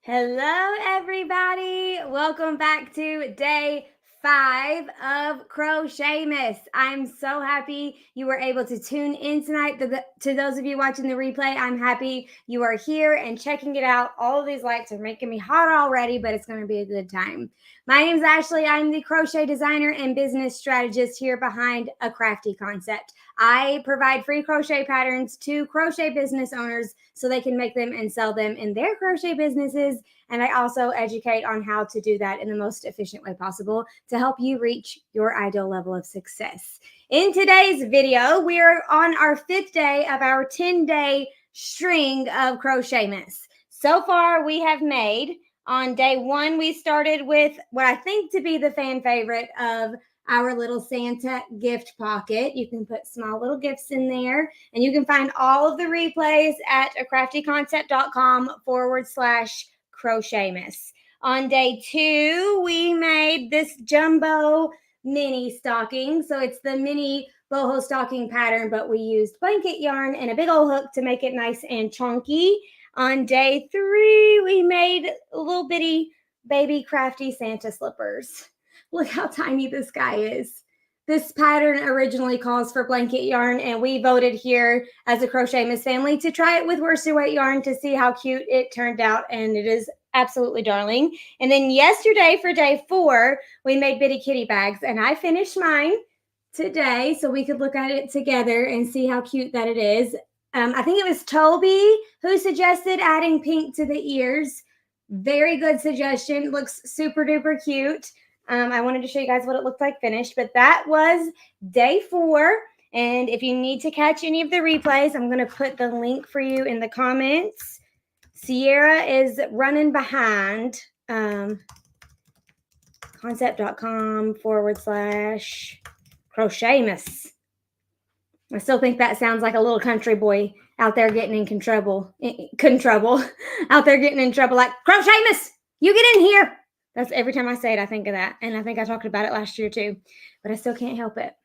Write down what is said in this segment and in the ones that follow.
Hello, everybody. Welcome back to day 5 of CrochetMAS. I'm so happy you were able to tune in tonight. To those of you watching the replay, I'm happy you are here and checking it out. All of these lights are making me hot already, but it's going to be a good time. My name is Ashley. I'm the crochet designer and business strategist here behind A Crafty Concept. I provide free crochet patterns to crochet business owners so they can make them and sell them in their crochet businesses. And I also educate on how to do that in the most efficient way possible to help you reach your ideal level of success. In today's video, we are on our 5th day of our 10-day string of CrochetMAS. So far, we have made, on day 1, we started with what I think to be the fan favorite of our little Santa gift pocket. You can put small little gifts in there, and you can find all of the replays at acraftyconcept.com/CrochetMAS. On day 2, we made this jumbo mini stocking. So it's the mini boho stocking pattern, but we used blanket yarn and a big old hook to make it nice and chunky. On day 3, we made little bitty baby crafty Santa slippers. Look how tiny this guy is. This pattern originally calls for blanket yarn, and we voted here as a CrochetMAS family to try it with worsted weight yarn to see how cute it turned out, and it is absolutely darling. And then yesterday for day 4, we made bitty kitty bags, and I finished mine today so we could look at it together and see how cute that it is. I think it was Toby who suggested adding pink to the ears. Very good suggestion. Looks super duper cute. I wanted to show you guys what it looked like finished, but that was day 4. And if you need to catch any of the replays, I'm going to put the link for you in the comments. Sierra is running behind concept.com/CrochetMAS. I still think that sounds like a little country boy out there getting in trouble. Out there getting in trouble like, CrochetMAS, you get in here. That's every time I say it, I think of that. And I think I talked about it last year too, but I still can't help it.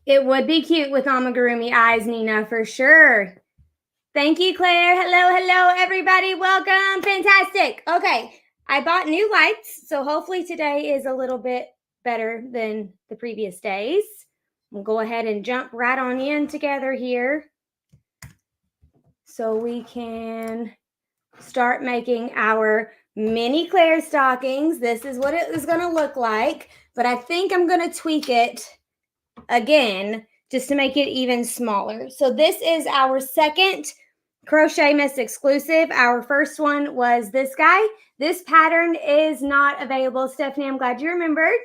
It would be cute with amigurumi eyes, Nina, for sure. Thank you, Claire. Hello, everybody. Welcome. Fantastic. Okay, I bought new lights, so hopefully today is a little bit better than the previous days. We'll go ahead and jump right on in together here so we can start making our mini Claire stockings. This is what it is going to look like, but I think I'm going to tweak it again just to make it even smaller. So this is our second CrochetMAS exclusive. Our first one was this guy. This pattern is not available. Stephanie, I'm glad you remembered.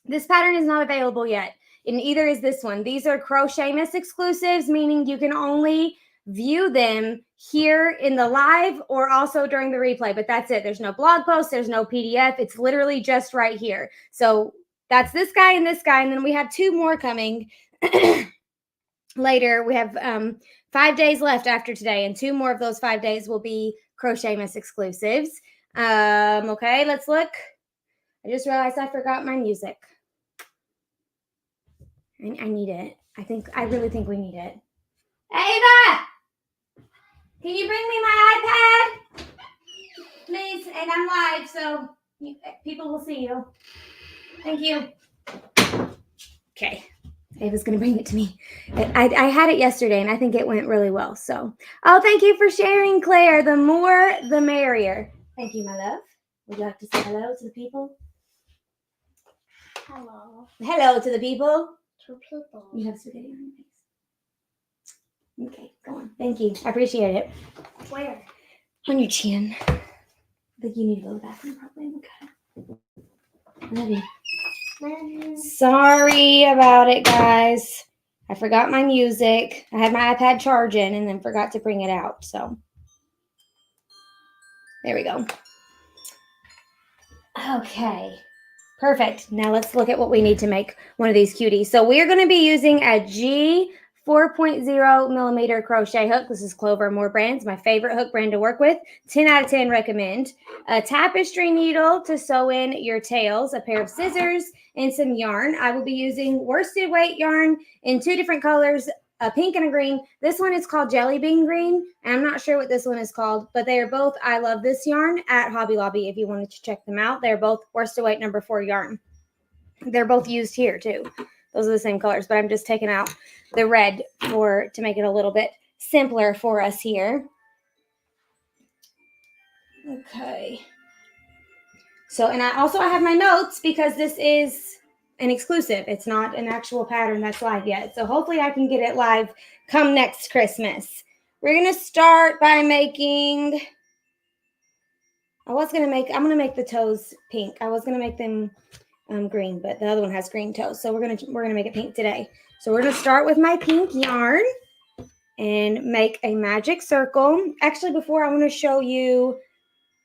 This pattern is not available yet, and either is this one. These are CrochetMAS exclusives, meaning you can only view them here in the live or also during the replay, but that's it. There's no blog post, there's no PDF. It's literally just right here. So that's this guy, and then we have 2 more coming later. We have 5 days left after today, and 2 more of those 5 days will be CrochetMAS exclusives. Okay, let's look. I just realized I forgot my music. I need it. I really think we need it. Ava! Can you bring me my iPad? Please, and I'm live, so people will see you. Thank you. Okay, Ava's going to bring it to me. I had it yesterday, and I think it went really well. So, oh, thank you for sharing, Claire. The more, the merrier. Thank you, my love. Would you like to say hello to the people? Hello. Hello to the people. To people. You have spaghetti on your face. Okay, go on. Thank you. I appreciate it. Where? On your chin. I think you need to go to the bathroom probably. Okay. Love you. Sorry about it, guys. I forgot my music. I had my iPad charging and then forgot to bring it out. So there we go. Okay. Perfect. Now let's look at what we need to make one of these cuties. So we're going to be using a G 4.0 millimeter crochet hook. This is Clover Moore Brands, my favorite hook brand to work with. 10 out of 10 recommend. A tapestry needle to sew in your tails, a pair of scissors, and some yarn. I will be using worsted weight yarn in 2 different colors, a pink and a green. This one is called Jelly Bean Green, and I'm not sure what this one is called, but they are both I Love This yarn at Hobby Lobby if you wanted to check them out. They're both worsted weight number 4 yarn. They're both used here too. Those are the same colors, but I'm just taking out the red to make it a little bit simpler for us here. Okay. So, and I have my notes because this is an exclusive. It's not an actual pattern that's live yet. So hopefully I can get it live come next Christmas. We're going to start by making, I'm going to make the toes pink. I was going to make them green, but the other one has green toes. So we're going to make it pink today. So we're going to start with my pink yarn and make a magic circle. Actually, before I want to show you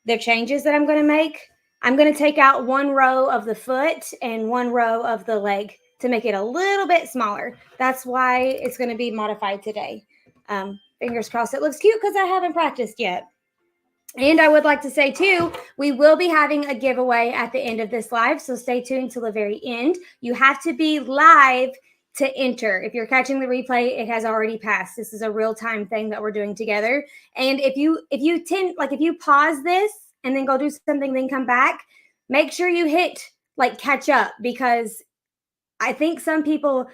the changes that I'm going to make, I'm going to take out 1 row of the foot and 1 row of the leg to make it a little bit smaller. That's why it's going to be modified today. Fingers crossed it looks cute because I haven't practiced yet. And I would like to say too, we will be having a giveaway at the end of this live. So stay tuned till the very end. You have to be live to enter. If you're catching the replay, it has already passed. This is a real-time thing that we're doing together. And if you pause this and then go do something, then come back, make sure you hit catch up, because I think some people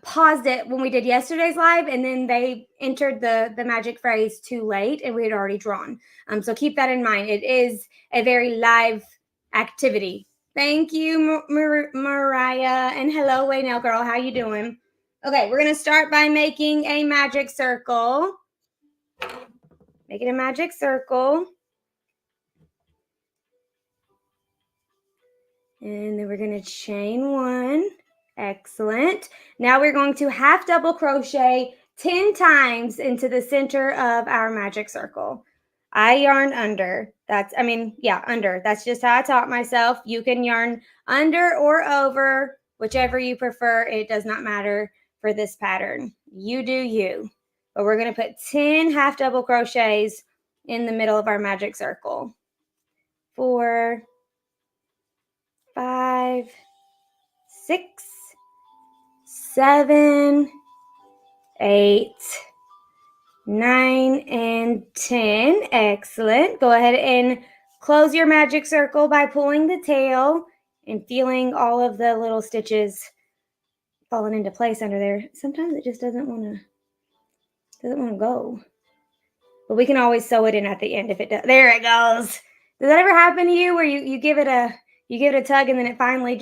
paused it when we did yesterday's live and then they entered the magic phrase too late and we had already drawn. So keep that in mind. It is a very live activity. Thank you, Mariah, and hello, Waynell girl. How you doing? Okay, we're gonna start by making a magic circle. Making a magic circle. And then we're going to chain 1. Excellent. Now we're going to half double crochet 10 times into the center of our magic circle. I yarn under. Under. That's just how I taught myself. You can yarn under or over, whichever you prefer. It does not matter for this pattern. You do you. But we're going to put 10 half double crochets in the middle of our magic circle. 4, 5, 6, 7, 8, 9, and 10. Excellent. Go ahead and close your magic circle by pulling the tail and feeling all of the little stitches falling into place under there. Sometimes it just doesn't want to go. But we can always sew it in at the end if it does. There it goes. Does that ever happen to you where you give it a tug and then it finally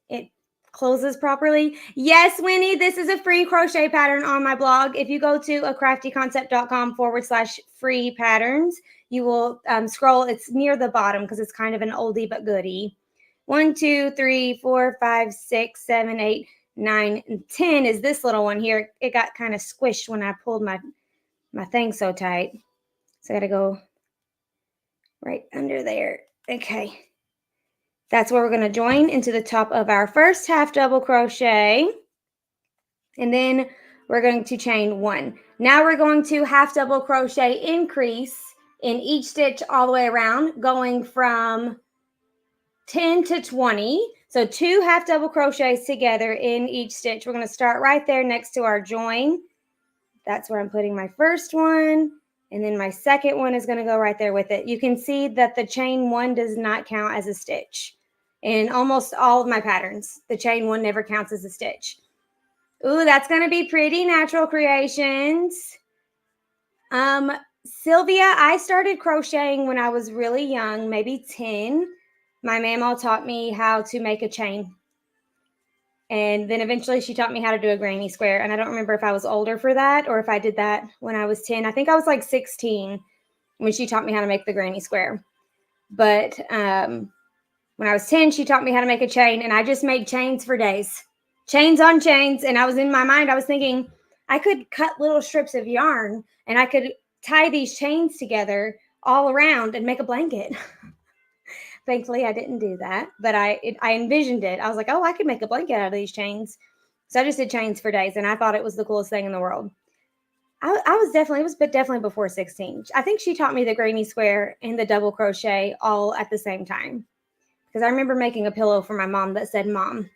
it closes properly? Yes, Winnie, this is a free crochet pattern on my blog. If you go to acraftyconcept.com/free patterns, you will scroll. It's near the bottom because it's kind of an oldie but goodie. 1, 2, 3, 4, 5, 6, 7, 8, 9, and 10 is this little one here. It got kind of squished when I pulled my thing so tight. So I got to go right under there. Okay. That's where we're going to join into the top of our first half double crochet. And then we're going to chain 1. Now we're going to half double crochet increase in each stitch all the way around, going from 10 to 20. So 2 half double crochets together in each stitch. We're going to start right there next to our join. That's where I'm putting my first one. And then my second one is going to go right there with it. You can see that the chain 1 does not count as a stitch. In almost all of my patterns, the chain 1 never counts as a stitch. Ooh, that's going to be pretty. Natural Creations. Sylvia, I started crocheting when I was really young, maybe 10. My mama taught me how to make a chain. And then eventually she taught me how to do a granny square. And I don't remember if I was older for that or if I did that when I was 10. I think I was like 16 when she taught me how to make the granny square. But when I was 10, she taught me how to make a chain. And I just made chains for days. Chains on chains. And I was in my mind, I was thinking I could cut little strips of yarn and I could tie these chains together all around and make a blanket. Thankfully, I didn't do that, but I envisioned it. I was like, oh, I could make a blanket out of these chains. So I just did chains for days, and I thought it was the coolest thing in the world. It was definitely before 16. I think she taught me the granny square and the double crochet all at the same time. Because I remember making a pillow for my mom that said mom.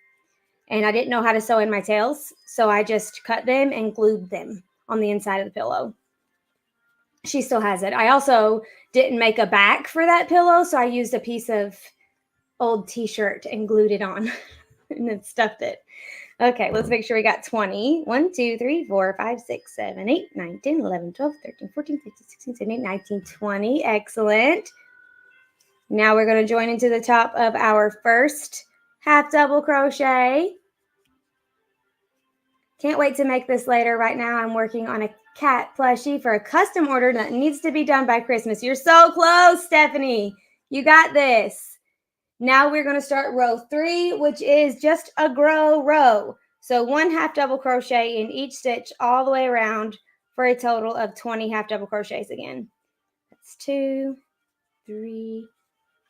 and I didn't know how to sew in my tails, so I just cut them and glued them on the inside of the pillow. She still has it. I also didn't make a back for that pillow, so I used a piece of old t-shirt and glued it on and then stuffed it. Okay, let's make sure we got 20. 1, 2, 3, 4, 5, 6, 7, 8, 9, 10, 11, 12, 13, 14, 15, 16, 17, 18, 19, 20. Excellent. Now we're going to join into the top of our first half double crochet. Can't wait to make this later. Right now I'm working on a cat plushie for a custom order that needs to be done by Christmas. You're so close, Stephanie. You got this. Now we're going to start row 3, which is just a grow row. So 1 half double crochet in each stitch all the way around for a total of 20 half double crochets again. That's 2, 3,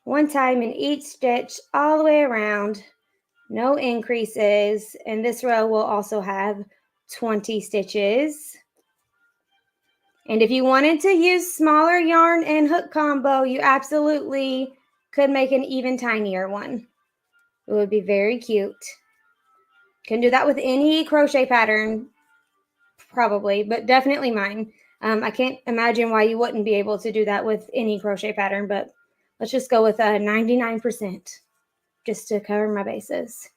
1 time in each stitch all the way around. No increases. And this row will also have 20 stitches. And if you wanted to use smaller yarn and hook combo, you absolutely could make an even tinier one. It would be very cute. Can do that with any crochet pattern, probably, but definitely mine. I can't imagine why you wouldn't be able to do that with any crochet pattern, but let's just go with a 99% just to cover my bases.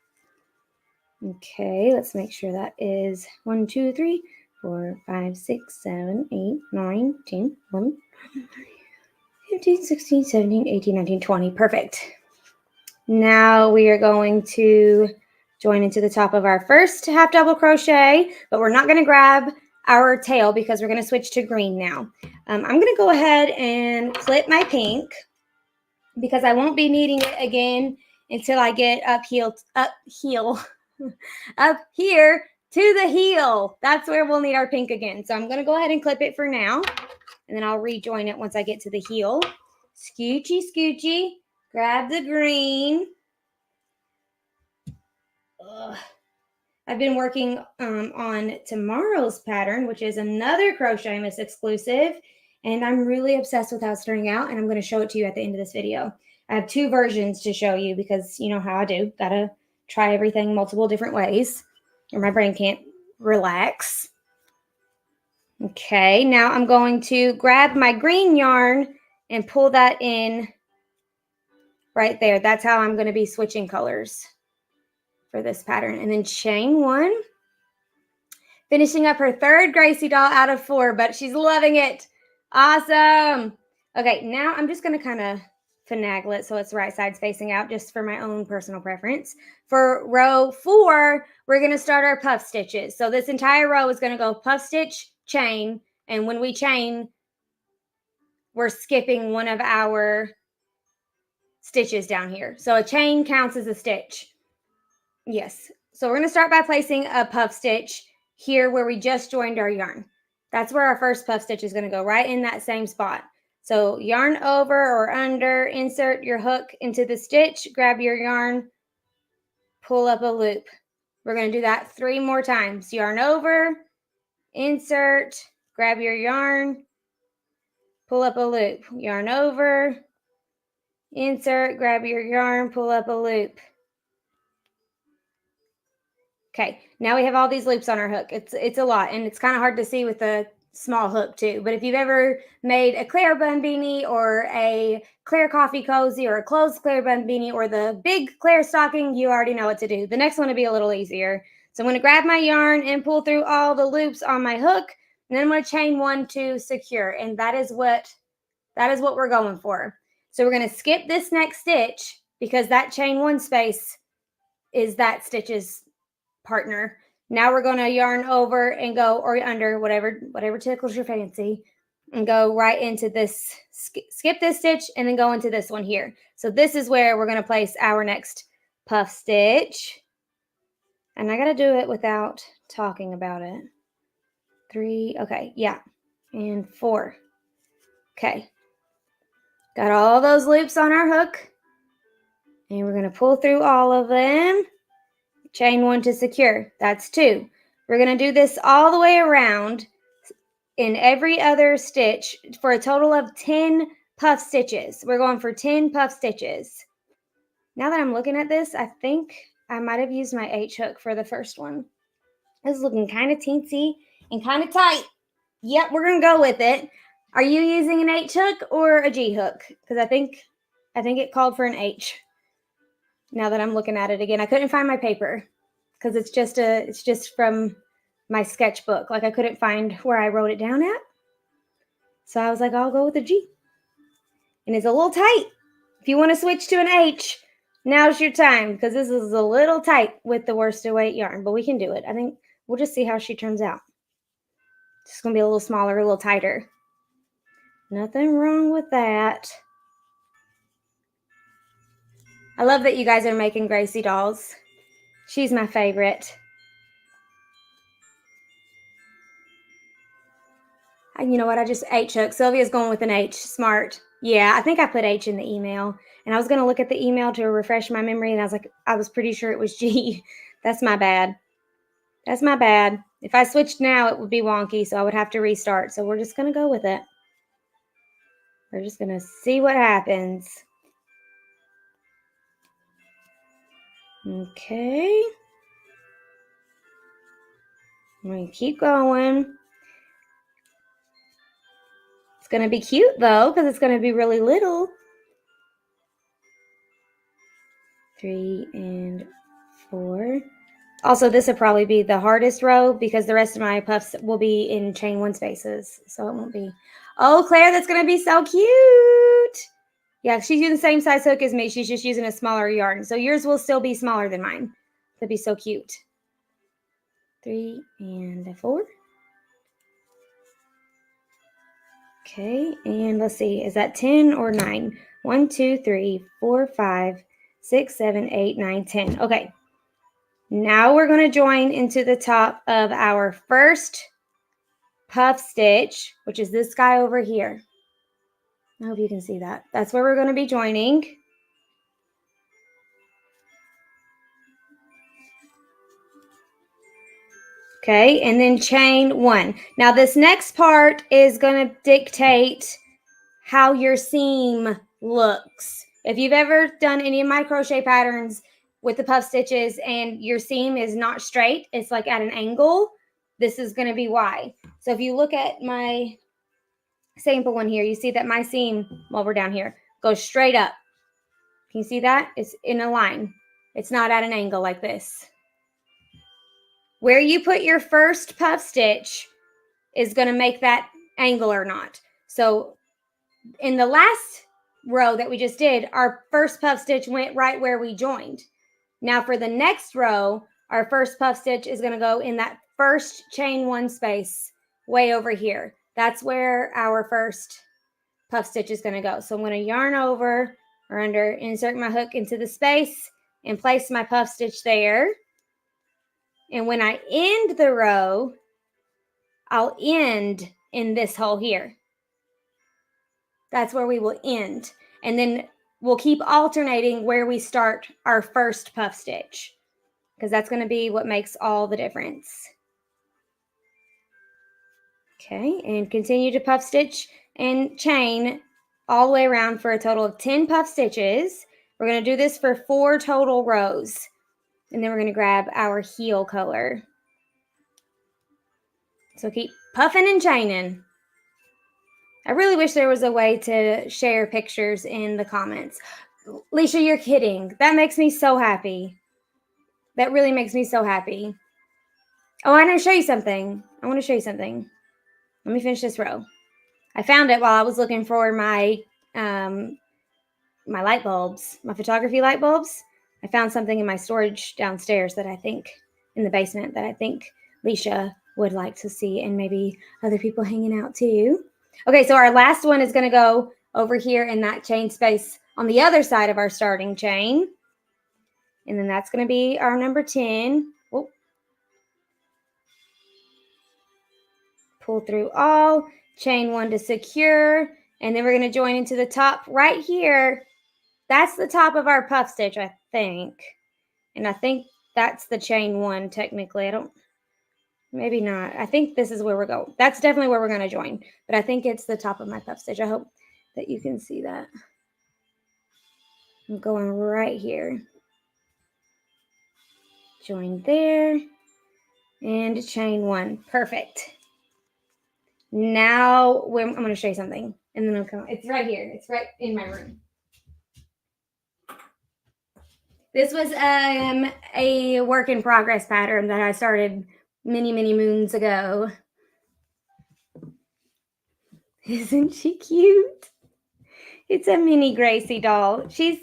Okay, let's make sure that is 1, 2, 3, 4, 5, 6, 7, 8, 9, 10, 11, 15, 16, 17, 18, 19, 20. Perfect. Now we are going to join into the top of our first half double crochet, but we're not going to grab our tail because we're going to switch to green now. I'm going to go ahead and clip my pink because I won't be needing it again until I get up here to the heel. That's where we'll need our pink again. So I'm going to go ahead and clip it for now, and then I'll rejoin it once I get to the heel. Scoochy, scoochy, grab the green. I've been working on tomorrow's pattern, which is another CrochetMAS exclusive, and I'm really obsessed with how it's turning out, and I'm going to show it to you at the end of this video. I have 2 versions to show you because you know how I do. Gotta try everything multiple different ways, or my brain can't relax. Okay, now I'm going to grab my green yarn and pull that in right there. That's how I'm going to be switching colors for this pattern. And then chain 1. Finishing up her 3rd Gracie doll out of 4, but she's loving it. Awesome. Okay, now I'm just going to kind of finagle it so it's right sides facing out just for my own personal preference. For row 4, we're going to start our puff stitches. So this entire row is going to go puff stitch, chain, and when we chain, we're skipping one of our stitches down here. So a chain counts as a stitch. Yes. So we're going to start by placing a puff stitch here where we just joined our yarn. That's where our first puff stitch is going to go, right in that same spot. So yarn over or under, insert your hook into the stitch, grab your yarn, pull up a loop. We're going to do that 3 more times. Yarn over, insert, grab your yarn, pull up a loop. Yarn over, insert, grab your yarn, pull up a loop. Okay, now we have all these loops on our hook. It's a lot, and it's kind of hard to see with a small hook too. But if you've ever made a Claire bun beanie or a Claire coffee cozy or a closed Claire bun beanie or the big Claire stocking, you already know what to do. The next one will be a little easier. So I'm going to grab my yarn and pull through all the loops on my hook, and then I'm going to chain 1 to secure, and that is what we're going for. So we're going to skip this next stitch because that chain 1 space is that stitch's partner. Now we're going to yarn over and go, or under, whatever tickles your fancy, and go right into this, skip this stitch and then go into this one here. So this is where we're going to place our next puff stitch. And I got to do it without talking about it. 3, okay, yeah, and 4. Okay, got all those loops on our hook, and we're going to pull through all of them. Chain 1 to secure. That's 2. We're going to do this all the way around in every other stitch for a total of 10 puff stitches. We're going for 10 puff stitches. Now that I'm looking at this, I think I might have used my H hook for the first one. It's looking kind of teensy and kind of tight. Yep, we're gonna go with it. Are you using an H hook or a G hook? Because I think it called for an H. Now that I'm looking at it again, I couldn't find my paper because it's just from my sketchbook. Like I couldn't find where I wrote it down at. So I was like, I'll go with a G. And it's a little tight. If you want to switch to an H, now's your time because this is a little tight with the worsted weight yarn, but we can do it. I think we'll just see how she turns out. It's going to be a little smaller, a little tighter. Nothing wrong with that. I love that you guys are making Gracie dolls. She's my favorite. And you know what? I just H hook. Sylvia's going with an H. Smart. Yeah, I think I put H in the email. And I was going to look at the email to refresh my memory. And I was like, I was pretty sure it was G. That's my bad. That's my bad. If I switched now, it would be wonky. So I would have to restart. So we're just going to go with it. We're just going to see what happens. Okay. I'm going to keep going. It's going to be cute, though, because it's going to be really little. 3 and 4. Also, this will probably be the hardest row because the rest of my puffs will be in chain 1 spaces. So it won't be. Oh, Claire, that's going to be so cute. Yeah, she's using the same size hook as me. She's just using a smaller yarn. So yours will still be smaller than mine. That'd be so cute. 3 and 4. Okay, and let's see. Is that 10 or 9? 1, 2, 3, 4, 5, 6, 7, 8, 9, 10. Okay. Now we're going to join into the top of our first puff stitch, which is this guy over here. I hope you can see that. That's where we're going to be joining. Okay, and then chain 1. Now this next part is going to dictate how your seam looks. If you've ever done any of my crochet patterns with the puff stitches and your seam is not straight, it's like at an angle, this is going to be why. So if you look at my sample one here, you see that my seam, while we're down here, goes straight up. Can you see that? It's in a line. It's not at an angle like this. Where you put your first puff stitch is going to make that angle or not. So in the last row that we just did, our first puff stitch went right where we joined. Now for the next row, our first puff stitch is going to go in that first chain 1 space way over here. That's where our first puff stitch is going to go. So I'm going to yarn over or under, insert my hook into the space and place my puff stitch there. And when I end the row, I'll end in this hole here. That's where we will end. And then we'll keep alternating where we start our first puff stitch, because that's going to be what makes all the difference. Okay, and continue to puff stitch and chain all the way around for a total of 10 puff stitches. We're going to do this for 4 total rows. And then we're going to grab our heel color. So keep puffing and chaining. I really wish there was a way to share pictures in the comments. Leisha, you're kidding. That makes me so happy. That really makes me so happy. Oh, I want to show you something. Let me finish this row. I found it while I was looking for my my light bulbs, my photography light bulbs. I found something in my storage downstairs that I think, in the basement, that I think Leisha would like to see, and maybe other people hanging out too. Okay, so our last one is going to go over here in that chain space on the other side of our starting chain. And then that's going to be our number 10. Oh. Pull through all, chain 1 to secure, and then we're going to join into the top right here. That's the top of our puff stitch, I think. And I think that's the chain 1 technically. Maybe not. I think this is where we're going. That's definitely where we're going to join. But I think it's the top of my puff stitch. I hope that you can see that. I'm going right here. Join there and chain 1. Perfect. Now I'm going to show you something, and then I'll come. It's right here. It's right in my room. This was a work in progress pattern that I started many, many moons ago. Isn't she cute? It's a mini Gracie doll. She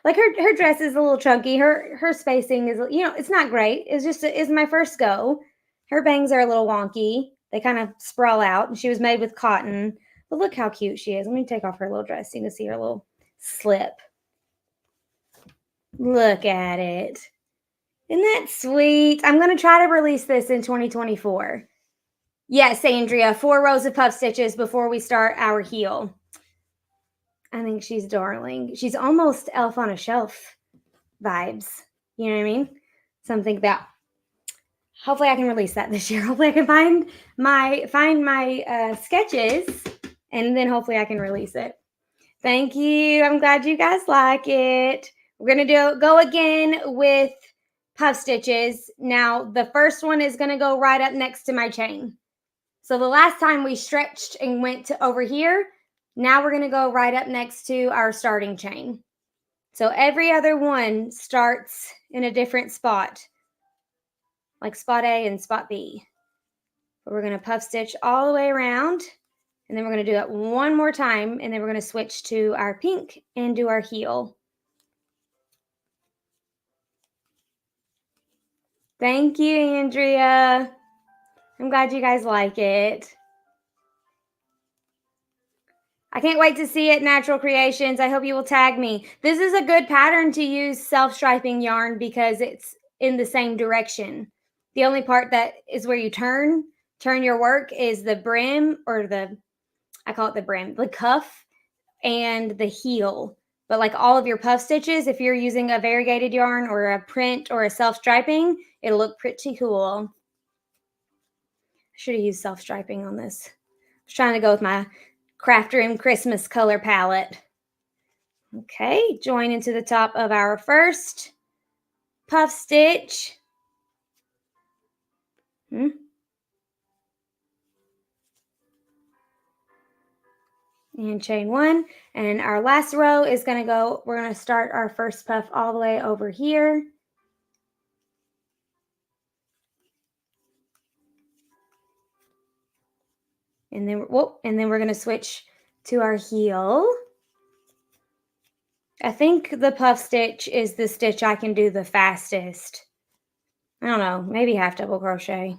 like her dress is a little chunky. Her spacing is, it's not great. It's my first go. Her bangs are a little wonky. They kind of sprawl out, and she was made with cotton. But look how cute she is. Let me take off her little dress so you can see her little slip. Look at it. Isn't that sweet? I'm going to try to release this in 2024. Yes, Andrea, 4 rows of puff stitches before we start our heel. I think she's darling. She's almost Elf on a Shelf vibes. You know what I mean? Something that hopefully I can release that this year. Hopefully I can find my sketches, and then hopefully I can release it. Thank you. I'm glad you guys like it. We're going to go again with puff stitches. Now, the first one is going to go right up next to my chain. So the last time we stretched and went to over here, now we're going to go right up next to our starting chain. So every other one starts in a different spot, like spot A and spot B. But we're going to puff stitch all the way around, and then we're going to do it one more time, and then we're going to switch to our pink and do our heel. Thank you, Andrea. I'm glad you guys like it. I can't wait to see it, Natural Creations. I hope you will tag me. This is a good pattern to use self-striping yarn because it's in the same direction. The only part that is where you turn your work is the brim, or I call it the brim, the cuff and the heel. But like all of your puff stitches, if you're using a variegated yarn or a print or a self-striping, it'll look pretty cool. I should have used self-striping on this. I was trying to go with my Craft Room Christmas color palette. Okay, join into the top of our first puff stitch. And chain 1. And our last row is going to go, we're going to start our first puff all the way over here. And then we're going to switch to our heel. I think the puff stitch is the stitch I can do the fastest. I don't know, maybe half double crochet.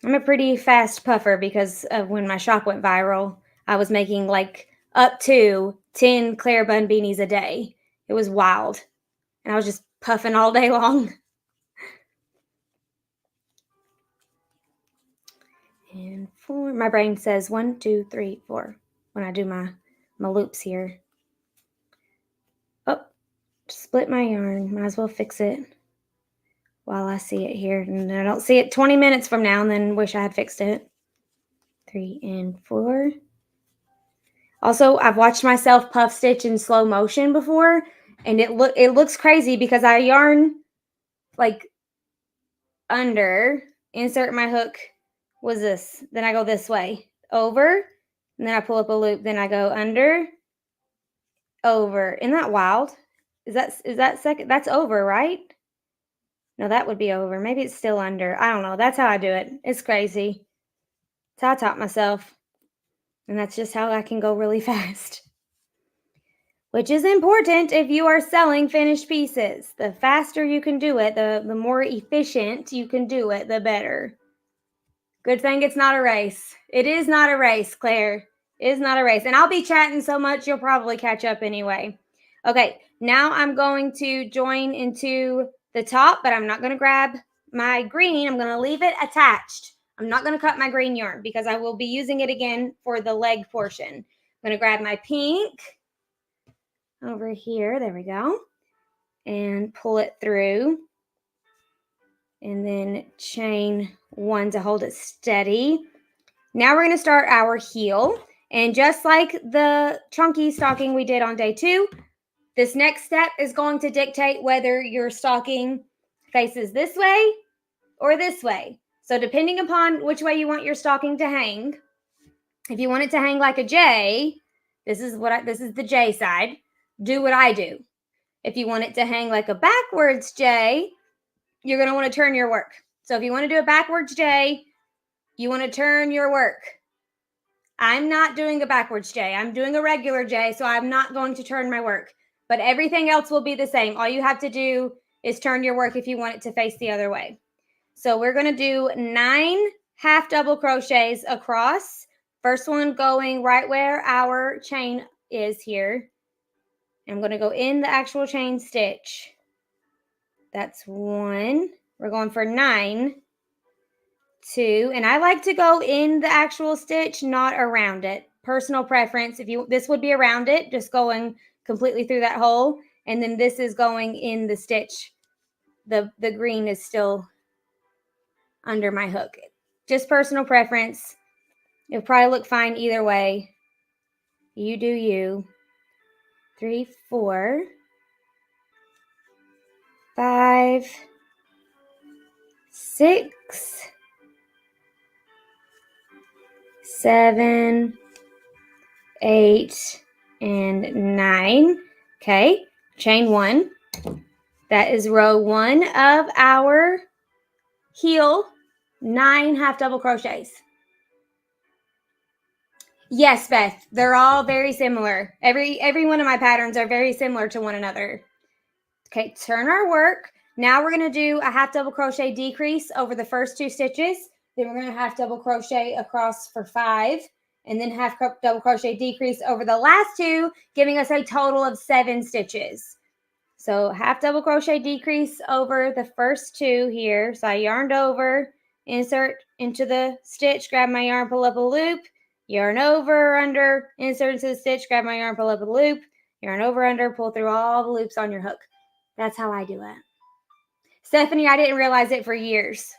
I'm a pretty fast puffer because of when my shop went viral. I was making like up to 10 Claire Bun beanies a day. It was wild. And I was just puffing all day long. And 4. My brain says 1, 2, 3, 4 when I do my loops here. Oh, split my yarn. Might as well fix it while I see it here. And I don't see it 20 minutes from now and then wish I had fixed it. 3 and 4. Also, I've watched myself puff stitch in slow motion before, and it looks crazy because I yarn like under, insert my hook was this. Then I go this way, over, and then I pull up a loop. Then I go under, over. Isn't that wild? Is that second? That's over, right? No, that would be over. Maybe it's still under. I don't know. That's how I do it. It's crazy. That's how I taught myself. And that's just how I can go really fast. Which is important if you are selling finished pieces. The faster you can do it, the more efficient you can do it, the better. Good thing it's not a race. It is not a race, Claire. It is not a race. And I'll be chatting so much, you'll probably catch up anyway. Okay, now I'm going to join into the top, but I'm not going to grab my green. I'm going to leave it attached. I'm not going to cut my green yarn because I will be using it again for the leg portion. I'm going to grab my pink over here. There we go. And pull it through. And then chain 1 to hold it steady. Now we're going to start our heel. And just like the chunky stocking we did on day 2, this next step is going to dictate whether your stocking faces this way or this way. So depending upon which way you want your stocking to hang, if you want it to hang like a J, this is the J side, do what I do. If you want it to hang like a backwards J, you're going to want to turn your work. So if you want to do a backwards J, you want to turn your work. I'm not doing a backwards J. I'm doing a regular J, so I'm not going to turn my work. But everything else will be the same. All you have to do is turn your work if you want it to face the other way. So we're going to do 9 half double crochets across. First one going right where our chain is here. I'm going to go in the actual chain stitch. That's 1. We're going for 9, 2, and I like to go in the actual stitch, not around it. Personal preference. This would be around it, just going completely through that hole, and then this is going in the stitch. The green is still under my hook. Just personal preference. It'll probably look fine either way. You do you. 3, 4, 5, 6, 7, 8, and 9. Okay, chain 1. That is row 1 of our heel. 9 half double crochets. Yes, Beth, they're all very similar. Every one of my patterns are very similar to one another. Okay, turn our work. Now we're going to do a half double crochet decrease over the first 2 stitches. Then we're going to half double crochet across for 5, and then half double crochet decrease over the last 2, giving us a total of 7 stitches. So half double crochet decrease over the first 2 here. So I yarned over, insert into the stitch, grab my yarn, pull up a loop, yarn over, under, insert into the stitch, grab my yarn, pull up a loop, yarn over, under, pull through all the loops on your hook. That's how I do it. Stephanie, I didn't realize it for years.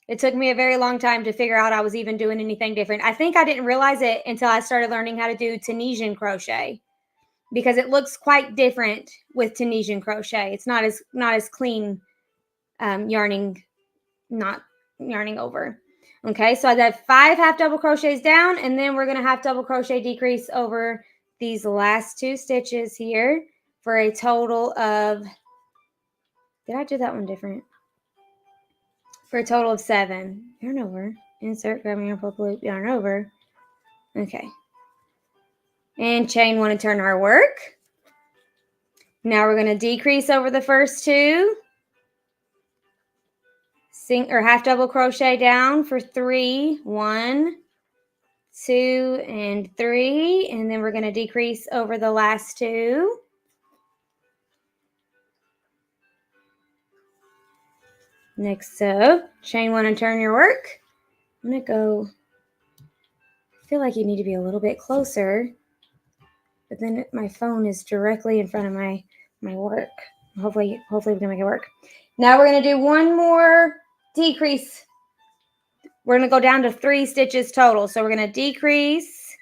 It took me a very long time to figure out I was even doing anything different. I think I didn't realize it until I started learning how to do Tunisian crochet, because it looks quite different with Tunisian crochet. It's not as clean, not yarning over. Okay, so I did 5 half double crochets down, and then we're going to half double crochet decrease over these last 2 stitches here for a total of, did I do that one different? For a total of 7. Yarn over, insert, grab my yarn, pull up loop, yarn over. Okay. And chain 1 and turn our work. Now we're going to decrease over the first 2. Half double crochet down for 3. 1, 2, and 3. And then we're going to decrease over the last 2. Next up, chain 1 and turn your work. I'm going to go, I feel like you need to be a little bit closer, but then my phone is directly in front of my work. Hopefully we can make it work. Now we're going to do one more decrease. We're going to go down to 3 stitches total. So we're going to decrease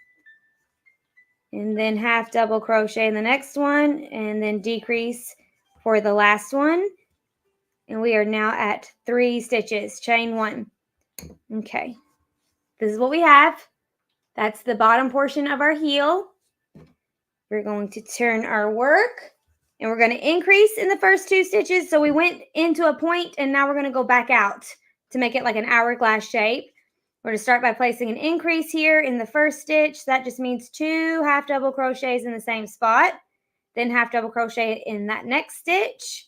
and then half double crochet in the next one, and then decrease for the last one. And we are now at 3 stitches, chain 1. Okay, this is what we have. That's the bottom portion of our heel. We're going to turn our work, and we're going to increase in the first 2 stitches. So we went into a point, and now we're going to go back out to make it like an hourglass shape. We're going to start by placing an increase here in the first stitch. That just means 2 half double crochets in the same spot. Then half double crochet in that next stitch,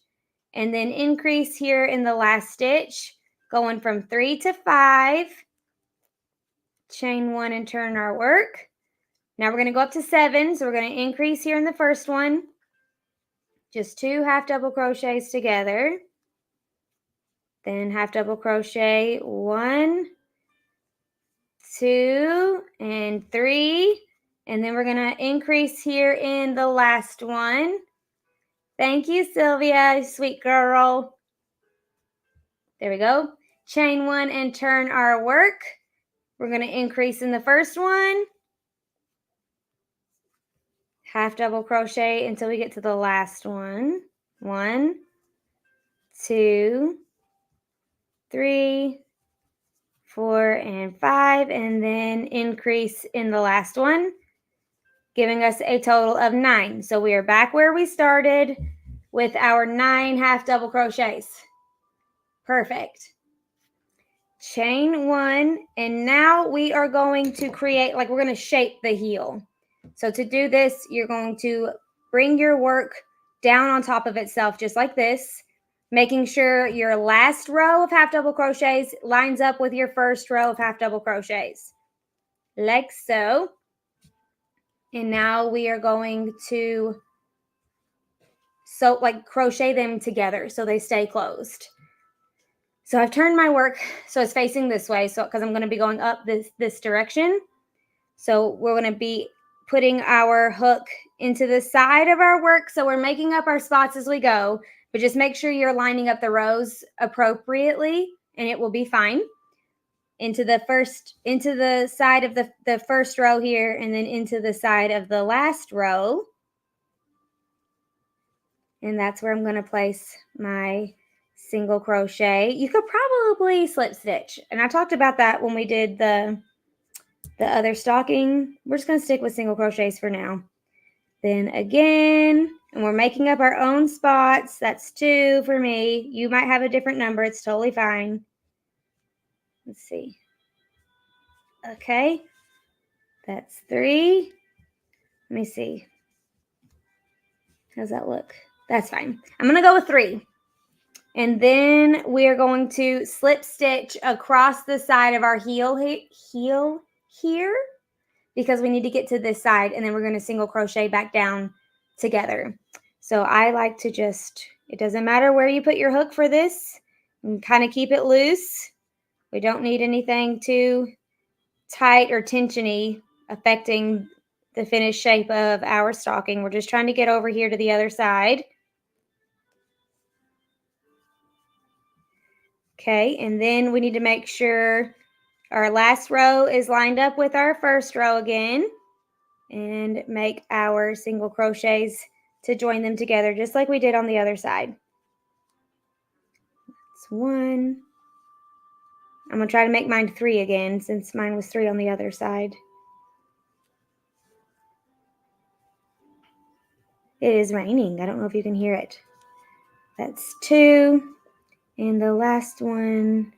and then increase here in the last stitch, going from 3 to 5. Chain 1 and turn our work. Now we're going to go up to 7, so we're going to increase here in the first one. Just 2 half double crochets together. Then half double crochet 1, 2, and 3. And then we're going to increase here in the last one. Thank you, Sylvia, sweet girl. There we go. Chain 1 and turn our work. We're going to increase in the first one. Half double crochet until we get to the last one. 1, 2, 3, 4, and 5, and then increase in the last one, giving us a total of 9. So we are back where we started with our 9 half double crochets. Perfect. Chain 1, and now we are going to create, like we're going to shape the heel. So to do this, you're going to bring your work down on top of itself just like this, making sure your last row of half double crochets lines up with your first row of half double crochets, like so. And now we are going to crochet them together so they stay closed. So I've turned my work so it's facing this way, so because I'm going to be going up this direction. So we're going to be putting our hook into the side of our work. So we're making up our spots as we go, but just make sure you're lining up the rows appropriately and it will be fine. Into the side of the first row here, and then into the side of the last row. And that's where I'm going to place my single crochet. You could probably slip stitch, and I talked about that when we did the other stocking. We're just going to stick with single crochets for now. Then again, and we're making up our own spots. That's 2 for me. You might have a different number. It's totally fine. Let's see. Okay, that's 3. Let me see. How's that look? That's fine. I'm going to go with 3. And then we are going to slip stitch across the side of our heel here, because we need to get to this side, and then we're going to single crochet back down together. So I like to it doesn't matter where you put your hook for this, and kind of keep it loose. We don't need anything too tight or tensiony affecting the finished shape of our stocking. We're just trying to get over here to the other side. Okay, and then we need to make sure our last row is lined up with our first row again, and make our single crochets to join them together just like we did on the other side. That's 1. I'm going to try to make mine 3 again since mine was 3 on the other side. It is raining. I don't know if you can hear it. That's 2. And the last one,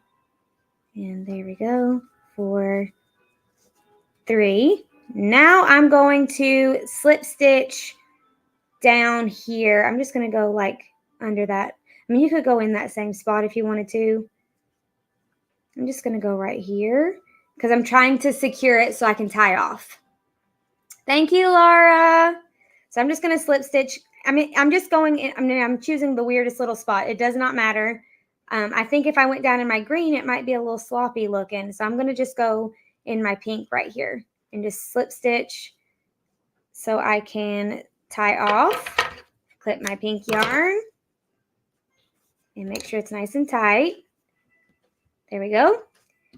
and there we go, 4, 3. Now I'm going to slip stitch down here. I'm just going to go like under that. I mean, you could go in that same spot if you wanted to. I'm just going to go right here because I'm trying to secure it so I can tie off. Thank you, Laura. So I'm just going to slip stitch. I mean, I'm just going in. I'm choosing the weirdest little spot. It does not matter. I think if I went down in my green, it might be a little sloppy looking. So I'm going to just go in my pink right here and just slip stitch so I can tie off. Clip my pink yarn and make sure it's nice and tight. There we go.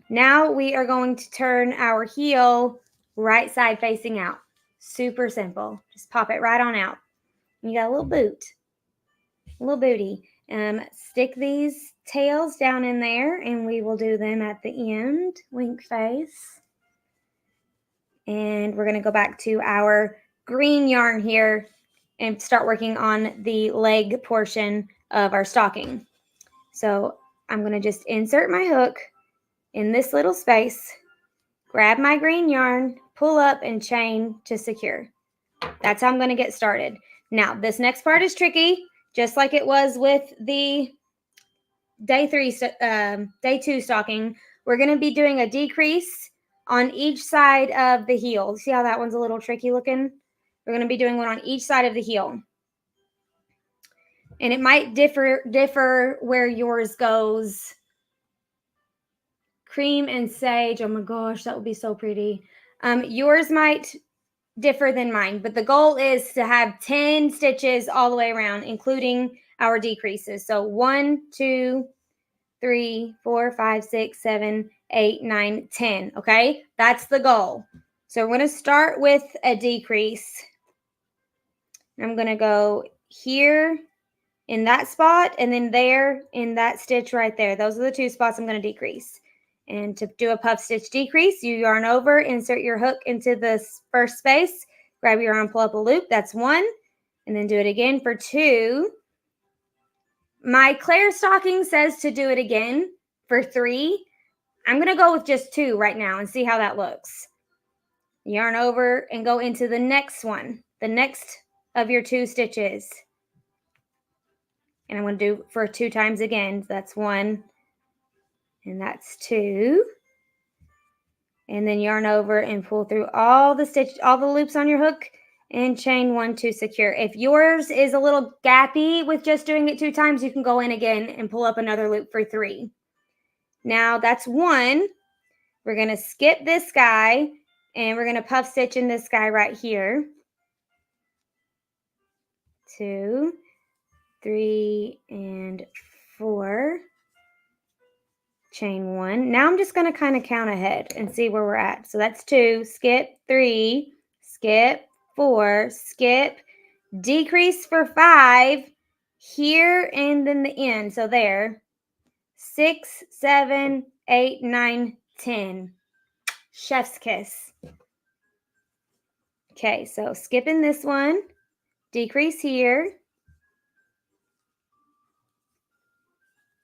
Now we are going to turn our heel right side facing out. Super simple. Just pop it right on out. And you got a little boot, a little booty. Stick these tails down in there, and we will do them at the end. Wink face. And we're going to go back to our green yarn here and start working on the leg portion of our stocking. So I'm going to just insert my hook in this little space, grab my green yarn, pull up, and chain to secure. That's how I'm going to get started. Now, this next part is tricky, just like it was with the day 2 stocking. We're going to be doing a decrease on each side of the heel. See how that one's a little tricky looking? We're going to be doing one on each side of the heel. And it might differ where yours goes. Cream and sage. Oh my gosh, that would be so pretty. Yours might differ than mine, but the goal is to have 10 stitches all the way around, including our decreases. So 1, 2, 3, 4, 5, 6, 7, 8, 9, 10. Okay, that's the goal. So we're going to start with a decrease. I'm going to go here in that spot, and then there in that stitch right there. Those are the 2 spots I'm going to decrease. And to do a puff stitch decrease, you yarn over, insert your hook into the first space, grab your yarn, pull up a loop. That's 1, and then do it again for 2. My Claire stocking says to do it again for 3. I'm going to go with just 2 right now and see how that looks. Yarn over and go into the next one, the next of your 2 stitches. And I'm going to do for 2 times again. That's 1 and that's 2. And then yarn over and pull through all the loops on your hook and chain 1 to secure. If yours is a little gappy with just doing it 2 times, you can go in again and pull up another loop for 3. Now that's 1. We're going to skip this guy and we're going to puff stitch in this guy right here. 2, 3, and 4. Chain 1. Now I'm just going to kind of count ahead and see where we're at. So that's 2, skip 3, skip 4, skip, decrease for 5 here and then the end. So there, 6, 7, 8, 9, 10. Chef's kiss. Okay, so skipping this one, decrease here.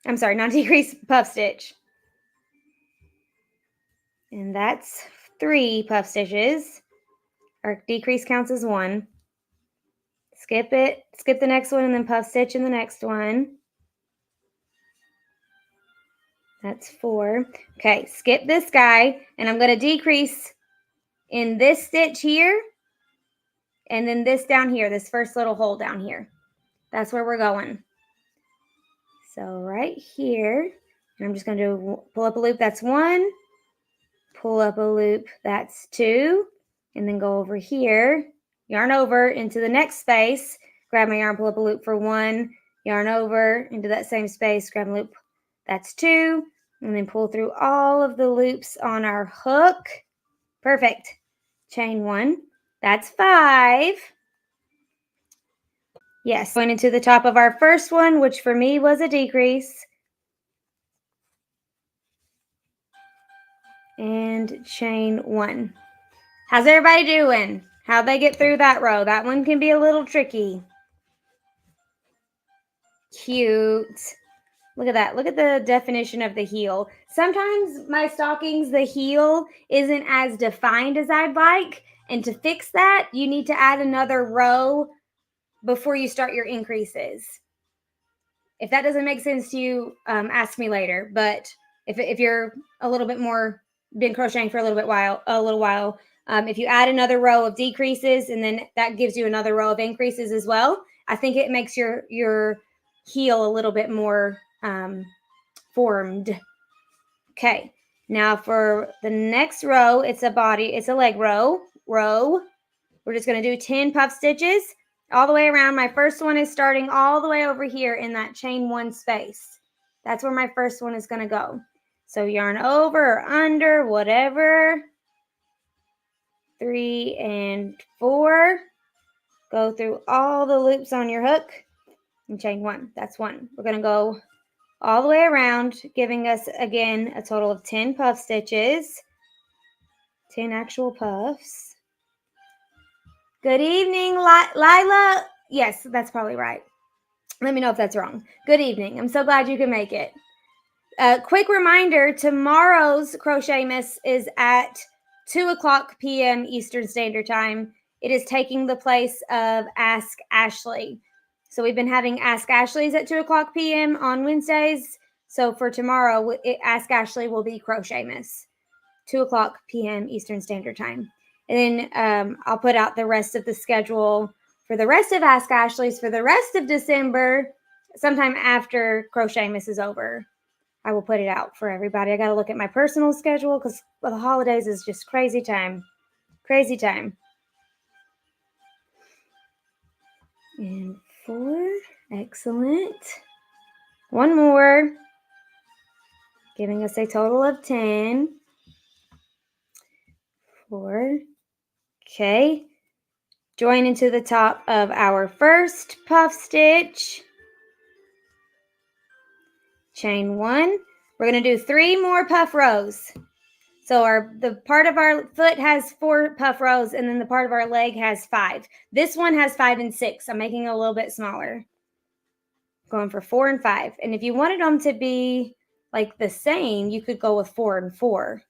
I'm sorry, not decrease, puff stitch. And that's 3 puff stitches. Our decrease counts as 1. Skip it, skip the next one, and then puff stitch in the next one. That's 4. Okay, skip this guy, and I'm going to decrease in this stitch here, and then this down here, this first little hole down here. That's where we're going. So right here, and I'm just going to pull up a loop, that's 1. Pull up a loop, that's 2. And then go over here, yarn over into the next space, grab my yarn, pull up a loop for 1, yarn over into that same space, grab a loop, that's 2, and then pull through all of the loops on our hook. Perfect. Chain 1, that's 5. Yes, going into the top of our first one, which for me was a decrease. And chain 1. How's everybody doing? How'd they get through that row? That one can be a little tricky. Cute. Look at that. Look at the definition of the heel. Sometimes my stockings, the heel isn't as defined as I'd like. And to fix that, you need to add another row before you start your increases. If that doesn't make sense to you, ask me later. But if you're a little bit more been crocheting for a little while, if you add another row of decreases and then that gives you another row of increases as well, I think it makes your heel a little bit more formed. Okay, now for the next row, it's a leg row. We're just going to do 10 puff stitches all the way around. My first one is starting all the way over here in that chain 1 space. That's where my first one is going to go. So yarn over or under, whatever. 3 and 4. Go through all the loops on your hook and chain 1. That's 1. We're going to go all the way around, giving us, again, a total of 10 puff stitches. 10 actual puffs. Good evening, Lila. Yes, that's probably right. Let me know if that's wrong. Good evening. I'm so glad you can make it. Quick reminder, tomorrow's CrochetMAS is at 2:00 p.m. Eastern Standard Time. It is taking the place of Ask Ashley. So we've been having Ask Ashley's at 2:00 p.m. on Wednesdays. So for tomorrow, Ask Ashley will be CrochetMAS, 2:00 p.m. Eastern Standard Time. And then I'll put out the rest of the schedule for the rest of Ask Ashley's for the rest of December, sometime after CrochetMAS is over. I will put it out for everybody. I got to look at my personal schedule because the holidays is just crazy time. Crazy time. And 4. Excellent. One more. Giving us a total of 10. 4. Okay. Join into the top of our first puff stitch. chain 1. We're going to do 3 more puff rows. So the part of our foot has 4 puff rows, and then the part of our leg has 5. This one has 5 and 6. I'm making it a little bit smaller. Going for 4 and 5. And if you wanted them to be like the same, you could go with 4 and 4.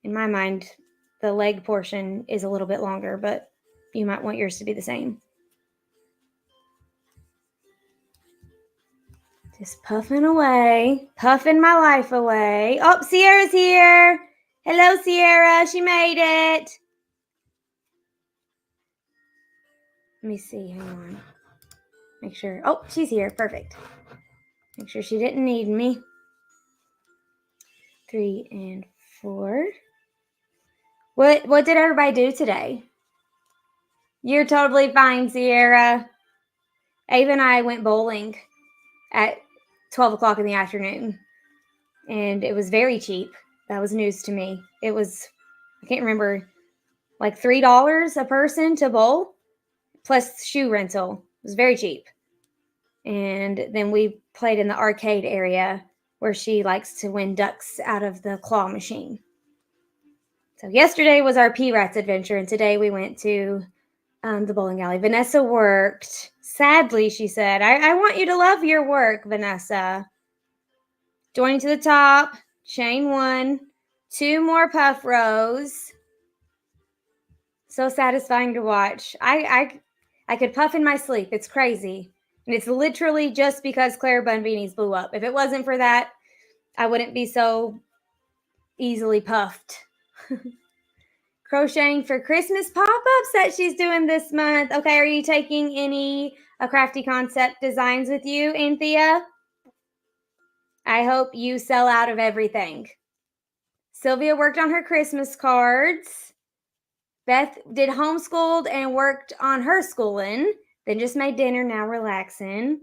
In my mind, the leg portion is a little bit longer, but you might want yours to be the same. Just puffing away, puffing my life away. Oh, Sierra's here. Hello, Sierra. She made it. Let me see. Hang on. Make sure. Oh, she's here. Perfect. Make sure she didn't need me. 3 and 4. What did everybody do today? You're totally fine, Sierra. Ava and I went bowling at 12 o'clock in the afternoon, and it was very cheap. That was news to me. It was, I can't remember, like $3 a person to bowl, plus shoe rental. It was very cheap. And then we played in the arcade area where she likes to win ducks out of the claw machine. So yesterday was our P-Rats adventure, and today we went to the bowling alley. Vanessa worked. Sadly, she said, I want you to love your work, Vanessa. Join to the top, chain 1, 2 more puff rows. So satisfying to watch. I could puff in my sleep. It's crazy. And it's literally just because Claire Bun Beanies blew up. If it wasn't for that, I wouldn't be so easily puffed. Crocheting for Christmas pop-ups that she's doing this month. Okay, are you taking any Crafty Concept designs with you, Anthea? I hope you sell out of everything. Sylvia worked on her Christmas cards. Beth did homeschooled and worked on her schooling. Then just made dinner, now relaxing.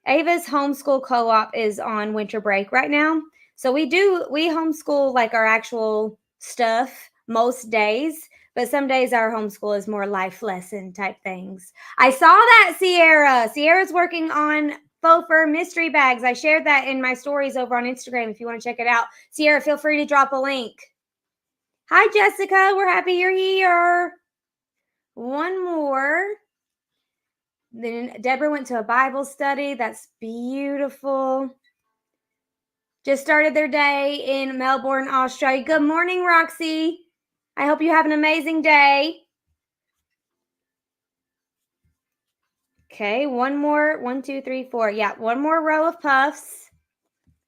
Ava's homeschool co-op is on winter break right now. So we homeschool like our actual stuff most days, but some days our homeschool is more life lesson type things. I saw that, Sierra. Sierra's working on faux fur mystery bags. I shared that in my stories over on Instagram if you want to check it out. Sierra, feel free to drop a link. Hi, Jessica. We're happy you're here. One more. Then Deborah went to a Bible study. That's beautiful. Just started their day in Melbourne, Australia. Good morning, Roxy. I hope you have an amazing day. Okay, one more. 1, 2, 3, 4. Yeah, one more row of puffs.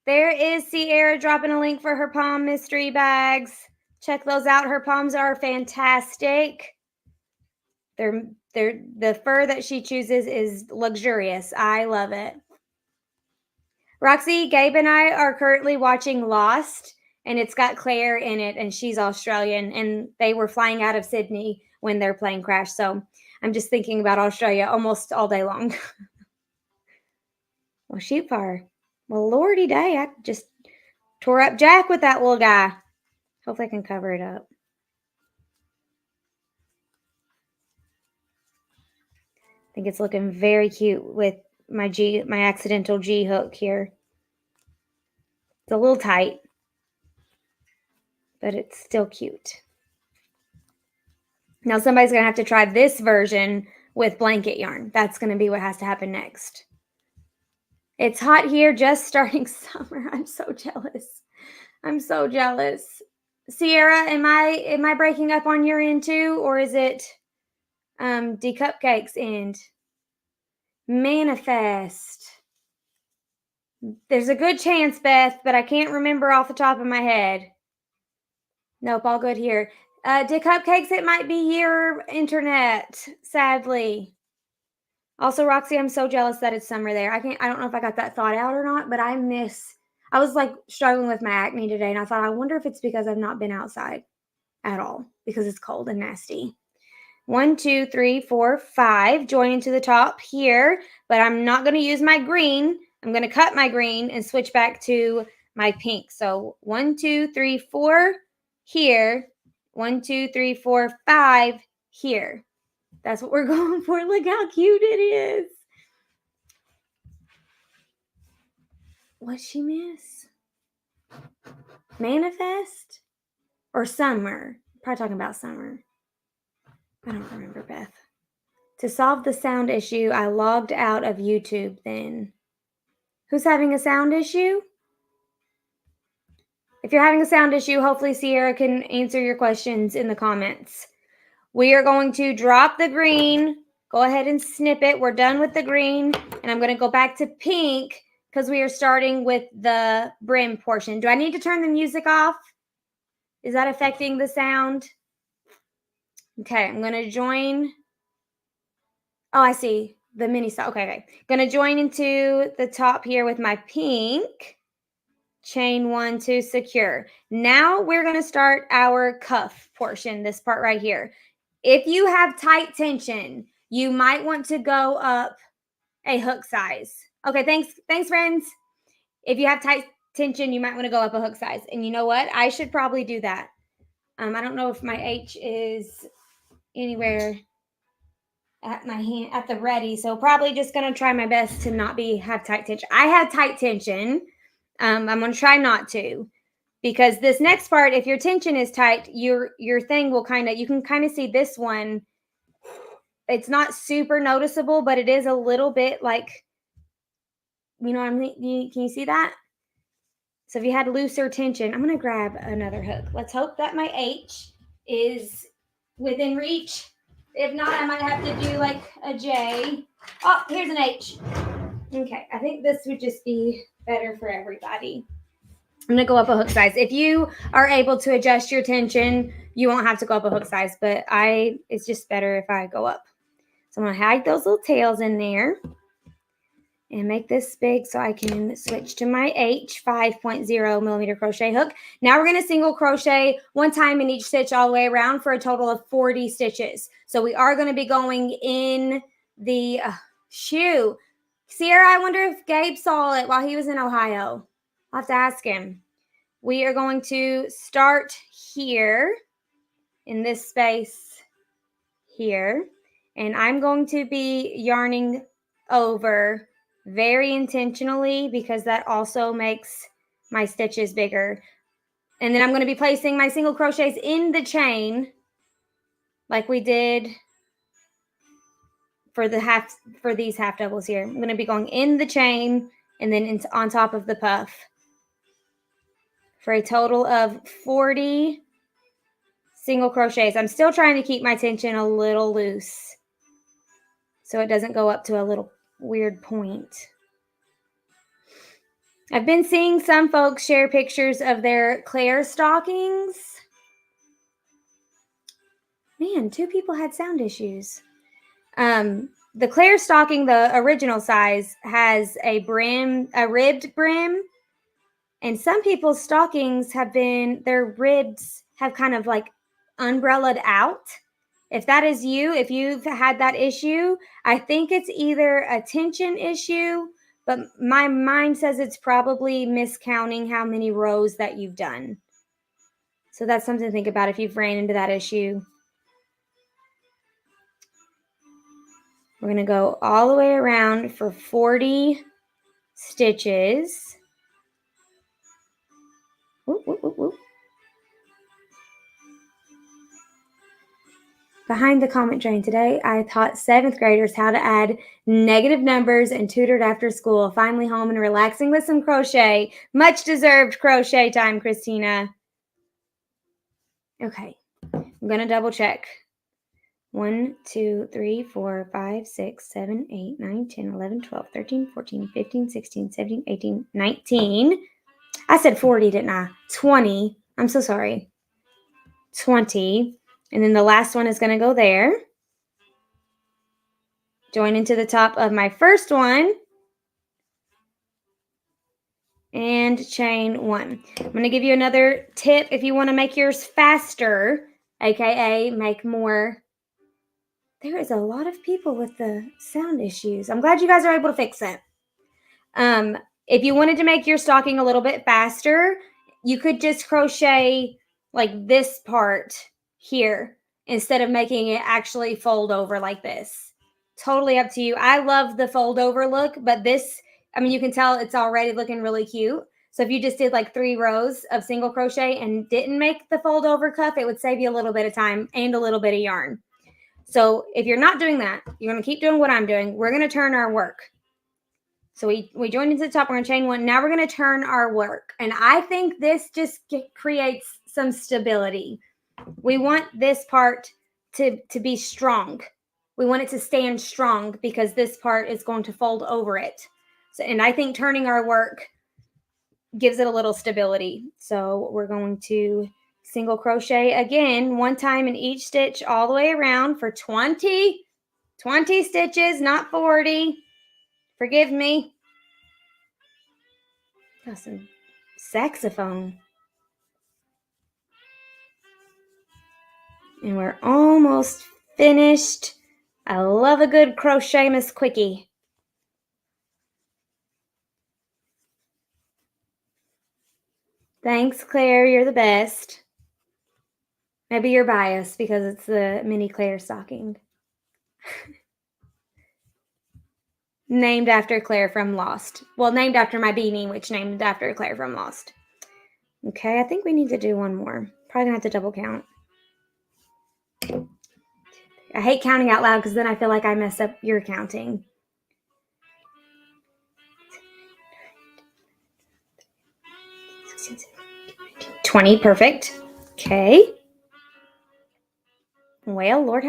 There is Sierra dropping a link for her palm mystery bags. Check those out. Her palms are fantastic. The fur that she chooses is luxurious. I love it. Roxy, Gabe and I are currently watching Lost, and it's got Claire in it, and she's Australian, and they were flying out of Sydney when their plane crashed. So I'm just thinking about Australia almost all day long. Well, shoot fire. Well, lordy day, I just tore up Jack with that little guy. Hopefully I can cover it up. I think it's looking very cute with my accidental G hook here. It's a little tight, but it's still cute. Now somebody's going to have to try this version with blanket yarn. That's going to be what has to happen next. It's hot here, just starting summer. I'm so jealous. I'm so jealous. Sierra, am I breaking up on your end too, or is it D Cupcake's end? Manifest. There's a good chance, Beth, but I can't remember off the top of my head. Nope, all good here. D Cupcakes, it might be your internet, sadly. Also, Roxy, I'm so jealous that it's summer there. I don't know if I got that thought out or not, but I was like struggling with my acne today, and I thought, I wonder if it's because I've not been outside at all because it's cold and nasty. 1, 2, 3, 4, 5. Join into the top here, but I'm not going to use my green. I'm going to cut my green and switch back to my pink. So 1, 2, 3, 4 here. 1, 2, 3, 4, 5 here. That's what we're going for. Look how cute it is. What'd she miss? Manifest or summer? Probably talking about summer. I don't remember, Beth. To solve the sound issue, I logged out of YouTube then. Who's having a sound issue? If you're having a sound issue, hopefully Sierra can answer your questions in the comments. We are going to drop the green. Go ahead and snip it. We're done with the green. And I'm going to go back to pink because we are starting with the brim portion. Do I need to turn the music off? Is that affecting the sound? Okay, I'm going to join. Oh, I see. The mini style. Okay. Going to join into the top here with my pink. Chain 1 to secure. Now we're going to start our cuff portion, this part right here. If you have tight tension, you might want to go up a hook size. Okay, thanks, friends. If you have tight tension, you might want to go up a hook size. And you know what? I should probably do that. I don't know if my H is anywhere at my hand at the ready, so probably just gonna try my best to not have tight tension. I have tight tension. I'm gonna try not to, because this next part, if your tension is tight, your thing will you can kind of see this one. It's not super noticeable, but it is a little bit like, you know what I mean? Can you see that? So if you had looser tension, I'm gonna grab another hook. Let's hope that my H is within reach. If not, I might have to do like a J. Oh, here's an H. Okay, I think this would just be better for everybody. I'm going to go up a hook size. If you are able to adjust your tension, you won't have to go up a hook size, but it's just better if I go up. So I'm going to hide those little tails in there and make this big so I can switch to my H 5.0 millimeter crochet hook. Now we're going to single crochet one time in each stitch all the way around for a total of 40 stitches. So we are going to be going in the shoe. Sierra, I wonder if Gabe saw it while he was in Ohio. I'll have to ask him. We are going to start here in this space here. And I'm going to be yarning over very intentionally because that also makes my stitches bigger. And then I'm going to be placing my single crochets in the chain like we did for these half doubles here. I'm going to be going in the chain and then on top of the puff for a total of 40 single crochets. I'm still trying to keep my tension a little loose so it doesn't go up to a little weird point. I've been seeing some folks share pictures of their Claire stockings. Man, 2 people had sound issues. The Claire stocking, the original size, has a ribbed brim. And some people's stockings their ribs have kind of like umbrellaed out. If that is you, if you've had that issue, I think it's either a tension issue, but my mind says it's probably miscounting how many rows that you've done. So that's something to think about if you've ran into that issue. We're going to go all the way around for 40 stitches. Whoop, whoop, whoop, whoop. Behind the comment train today, I taught 7th graders how to add negative numbers and tutored after school. Finally home and relaxing with some crochet. Much deserved crochet time, Christina. Okay, I'm going to double check. 1, 2, 3, 4, 5, 6, 7, 8, 9, 10, 11, 12, 13, 14, 15, 16, 17, 18, 19. I said 40, didn't I? 20. I'm so sorry. 20. And then the last one is going to go there. Join into the top of my first one. And chain 1. I'm going to give you another tip if you want to make yours faster, aka make more. There is a lot of people with the sound issues. I'm glad you guys are able to fix it. If you wanted to make your stocking a little bit faster, you could just crochet like this part here instead of making it actually fold over like this. Totally up to you. I love the fold over look, but this I mean, you can tell it's already looking really cute. So if you just did like 3 rows of single crochet and didn't make the fold over cuff, it would save you a little bit of time and a little bit of yarn. So if you're not doing that, you're going to keep doing what I'm doing. We're going to turn our work. So we joined into the top, we're going to chain 1. Now we're going to turn our work. And I think this just creates some stability. We want this part to be strong. We want it to stand strong because this part is going to fold over it. So, and I think turning our work gives it a little stability. So we're going to single crochet again, 1 time in each stitch all the way around for 20 stitches, not 40. Forgive me. Got some saxophone. And we're almost finished. I love a good CrochetMAS quickie. Thanks, Claire. You're the best. Maybe you're biased because it's the mini Claire stocking. Named after Claire from Lost. Well, named after my beanie, which named after Claire from Lost. Okay, I think we need to do one more. Probably gonna have to double count. I hate counting out loud because then I feel like I mess up your counting. 20, perfect. Okay. Well, Lord,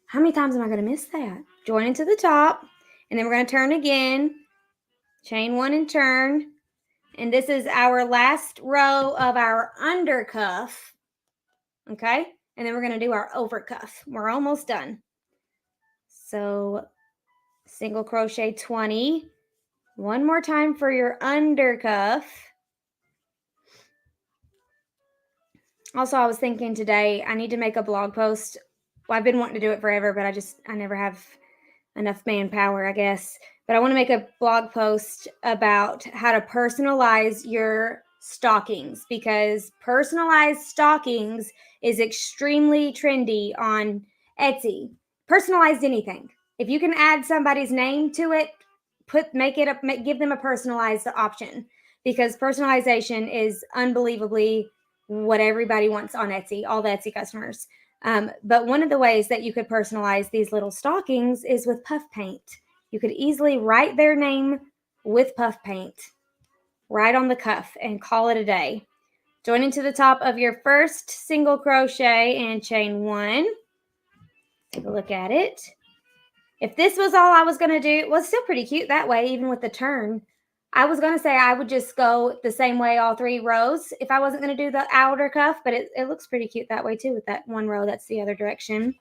how many times am I going to miss that? Join into the top, and then we're going to turn again. Chain 1 and turn. And this is our last row of our under cuff. Okay? And then we're going to do our over cuff. We're almost done. So single crochet 20. One more time for your under cuff. Also, I was thinking today, I need to make a blog post. Well, I've been wanting to do it forever, but I never have enough manpower, I guess. But I want to make a blog post about how to personalize your stockings, because personalized stockings is extremely trendy on Etsy. Personalized anything. If you can add somebody's name to it, give them a personalized option, because personalization is unbelievably what everybody wants on Etsy, all the Etsy customers. But one of the ways that you could personalize these little stockings is with puff paint. You could easily write their name with puff paint right on the cuff and call it a day. Join into the top of your first single crochet and chain 1. Take a look at it. If this was all I was going to do, well, it's still pretty cute that way, even with the turn. I was going to say I would just go the same way all 3 rows if I wasn't going to do the outer cuff, but it looks pretty cute that way too with that 1 row that's the other direction.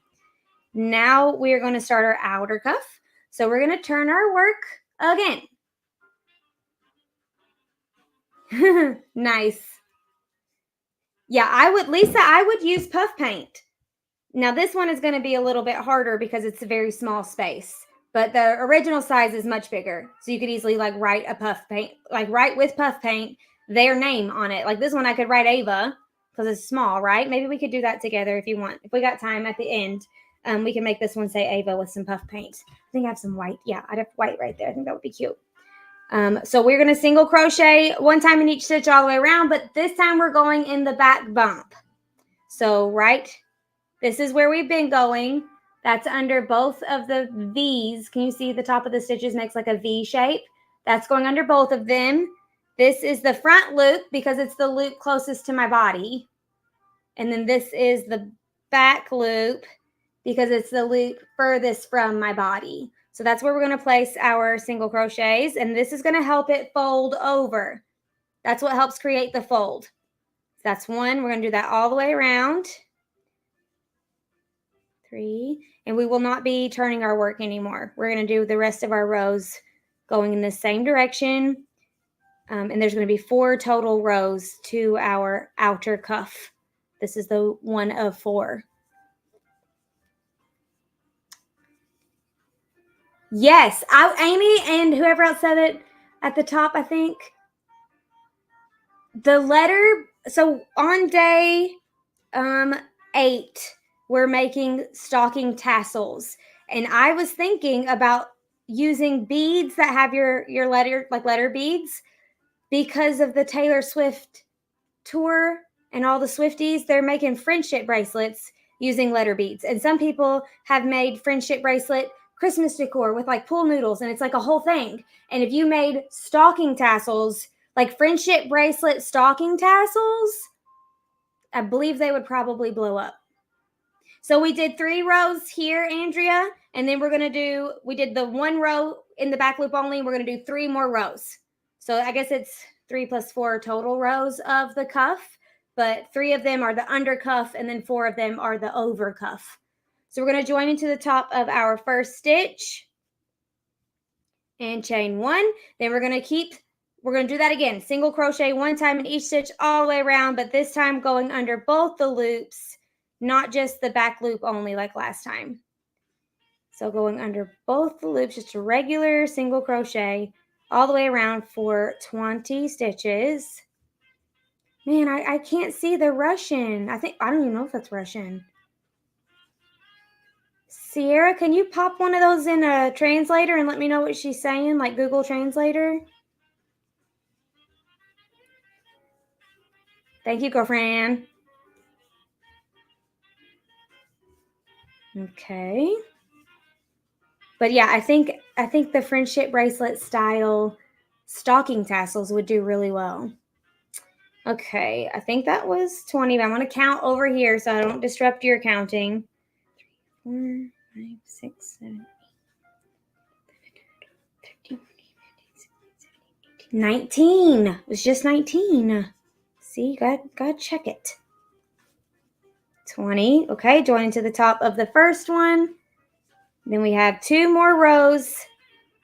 Now we are going to start our outer cuff. So we're going to turn our work again. Nice. Yeah, Lisa, I would use puff paint. Now this one is going to be a little bit harder because it's a very small space. But the original size is much bigger. So you could easily write with puff paint their name on it. Like this one I could write Ava because it's small, right? Maybe we could do that together if you want. If we got time at the end, we can make this one say Ava with some puff paint. I think I have some white. Yeah, I'd have white right there. I think that would be cute. So we're going to single crochet 1 time in each stitch all the way around, but this time we're going in the back bump. So this is where we've been going. That's under both of the V's. Can you see the top of the stitches makes like a V shape? That's going under both of them. This is the front loop because it's the loop closest to my body. And then this is the back loop because it's the loop furthest from my body. So that's where we're going to place our single crochets. And this is going to help it fold over. That's what helps create the fold. That's 1. We're going to do that all the way around. 3. And we will not be turning our work anymore. We're going to do the rest of our rows going in the same direction. And there's going to be 4 total rows to our outer cuff. This is the 1 of 4. Yes, Amy and whoever else said it at the top, I think. The letter, so on day 8, we're making stocking tassels. And I was thinking about using beads that have your letter beads because of the Taylor Swift tour and all the Swifties. They're making friendship bracelets using letter beads. And some people have made friendship bracelet Christmas decor with like pool noodles, and it's like a whole thing. And if you made stocking tassels, like friendship bracelet stocking tassels, I believe they would probably blow up. So we did 3 rows here, Andrea, and then we did the 1 row in the back loop only. We're going to do 3 more rows. So I guess it's 3 plus 4 total rows of the cuff, but 3 of them are the under cuff and then 4 of them are the over cuff. So we're going to join into the top of our first stitch and chain 1. Then we're going to do that again. Single crochet 1 time in each stitch all the way around, but this time going under both the loops, not just the back loop only like last time. So going under both the loops, just a regular single crochet all the way around for 20 stitches. Man, I can't see the Russian. I don't even know if that's Russian. Sierra, can you pop one of those in a translator and let me know what she's saying, like Google Translator? Thank you, girlfriend. Okay. But yeah, I think the friendship bracelet style stocking tassels would do really well. Okay, I think that was 20. But I'm going to count over here so I don't disrupt your counting. 3, 4, 5, 6, 7, 8, 19. It was just 19. See, gotta check it. 20. Okay, join into the top of the first one. Then we have 2 more rows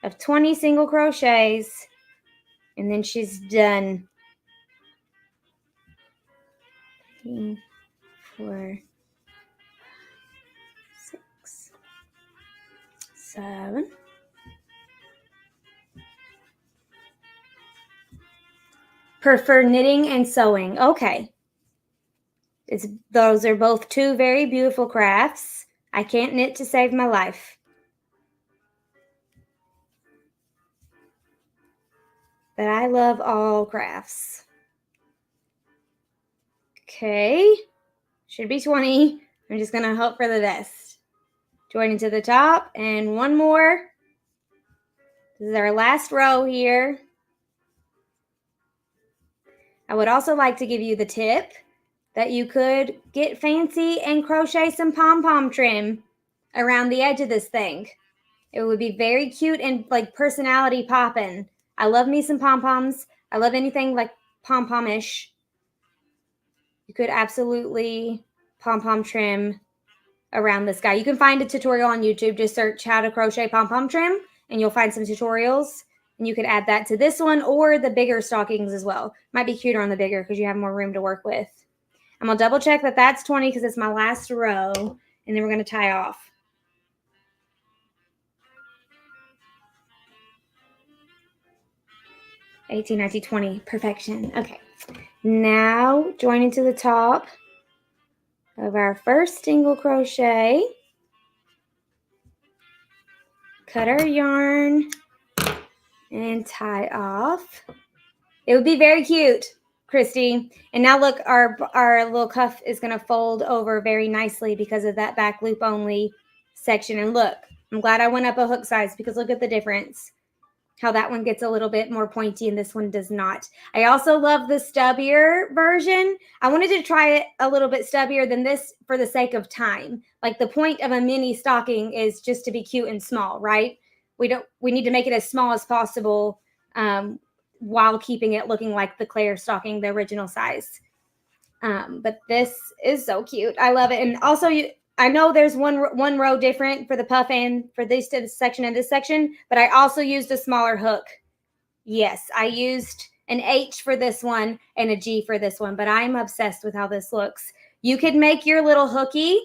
of 20 single crochets, and then she's done. 3, 4, 6, 7. Prefer knitting and sewing. Okay. Those are both 2 very beautiful crafts. I can't knit to save my life. But I love all crafts. Okay. Should be 20. I'm just going to hope for the best. Join into the top and 1 more. This is our last row here. I would also like to give you the tip that you could get fancy and crochet some pom-pom trim around the edge of this thing. It would be very cute and like personality popping. I love me some pom-poms. I love anything like pom-pom-ish. You could absolutely pom-pom trim around this guy. You can find a tutorial on YouTube. Just search how to crochet pom-pom trim and you'll find some tutorials. And you could add that to this one or the bigger stockings as well. Might be cuter on the bigger because you have more room to work with. I'm going to double check that that's 20 because it's my last row. And then we're going to tie off. 18, 19, 20. Perfection. Okay. Now join into the top of our first single crochet. Cut our yarn and tie off. It would be very cute, Christy. And now look, our little cuff is going to fold over very nicely because of that back loop only section. And look, I'm glad I went up a hook size because look at the difference. How that one gets a little bit more pointy and this one does not. I also love the stubbier version. I wanted to try it a little bit stubbier than this for the sake of time. Like the point of a mini stocking is just to be cute and small, right? We need to make it as small as possible while keeping it looking like the Claire stocking, the original size. But this is so cute. I love it. And also I know there's one row different for the puff and for this section and this section, but I also used a smaller hook. Yes, I used an H for this one and a G for this one, but I'm obsessed with how this looks. You could make your little hookie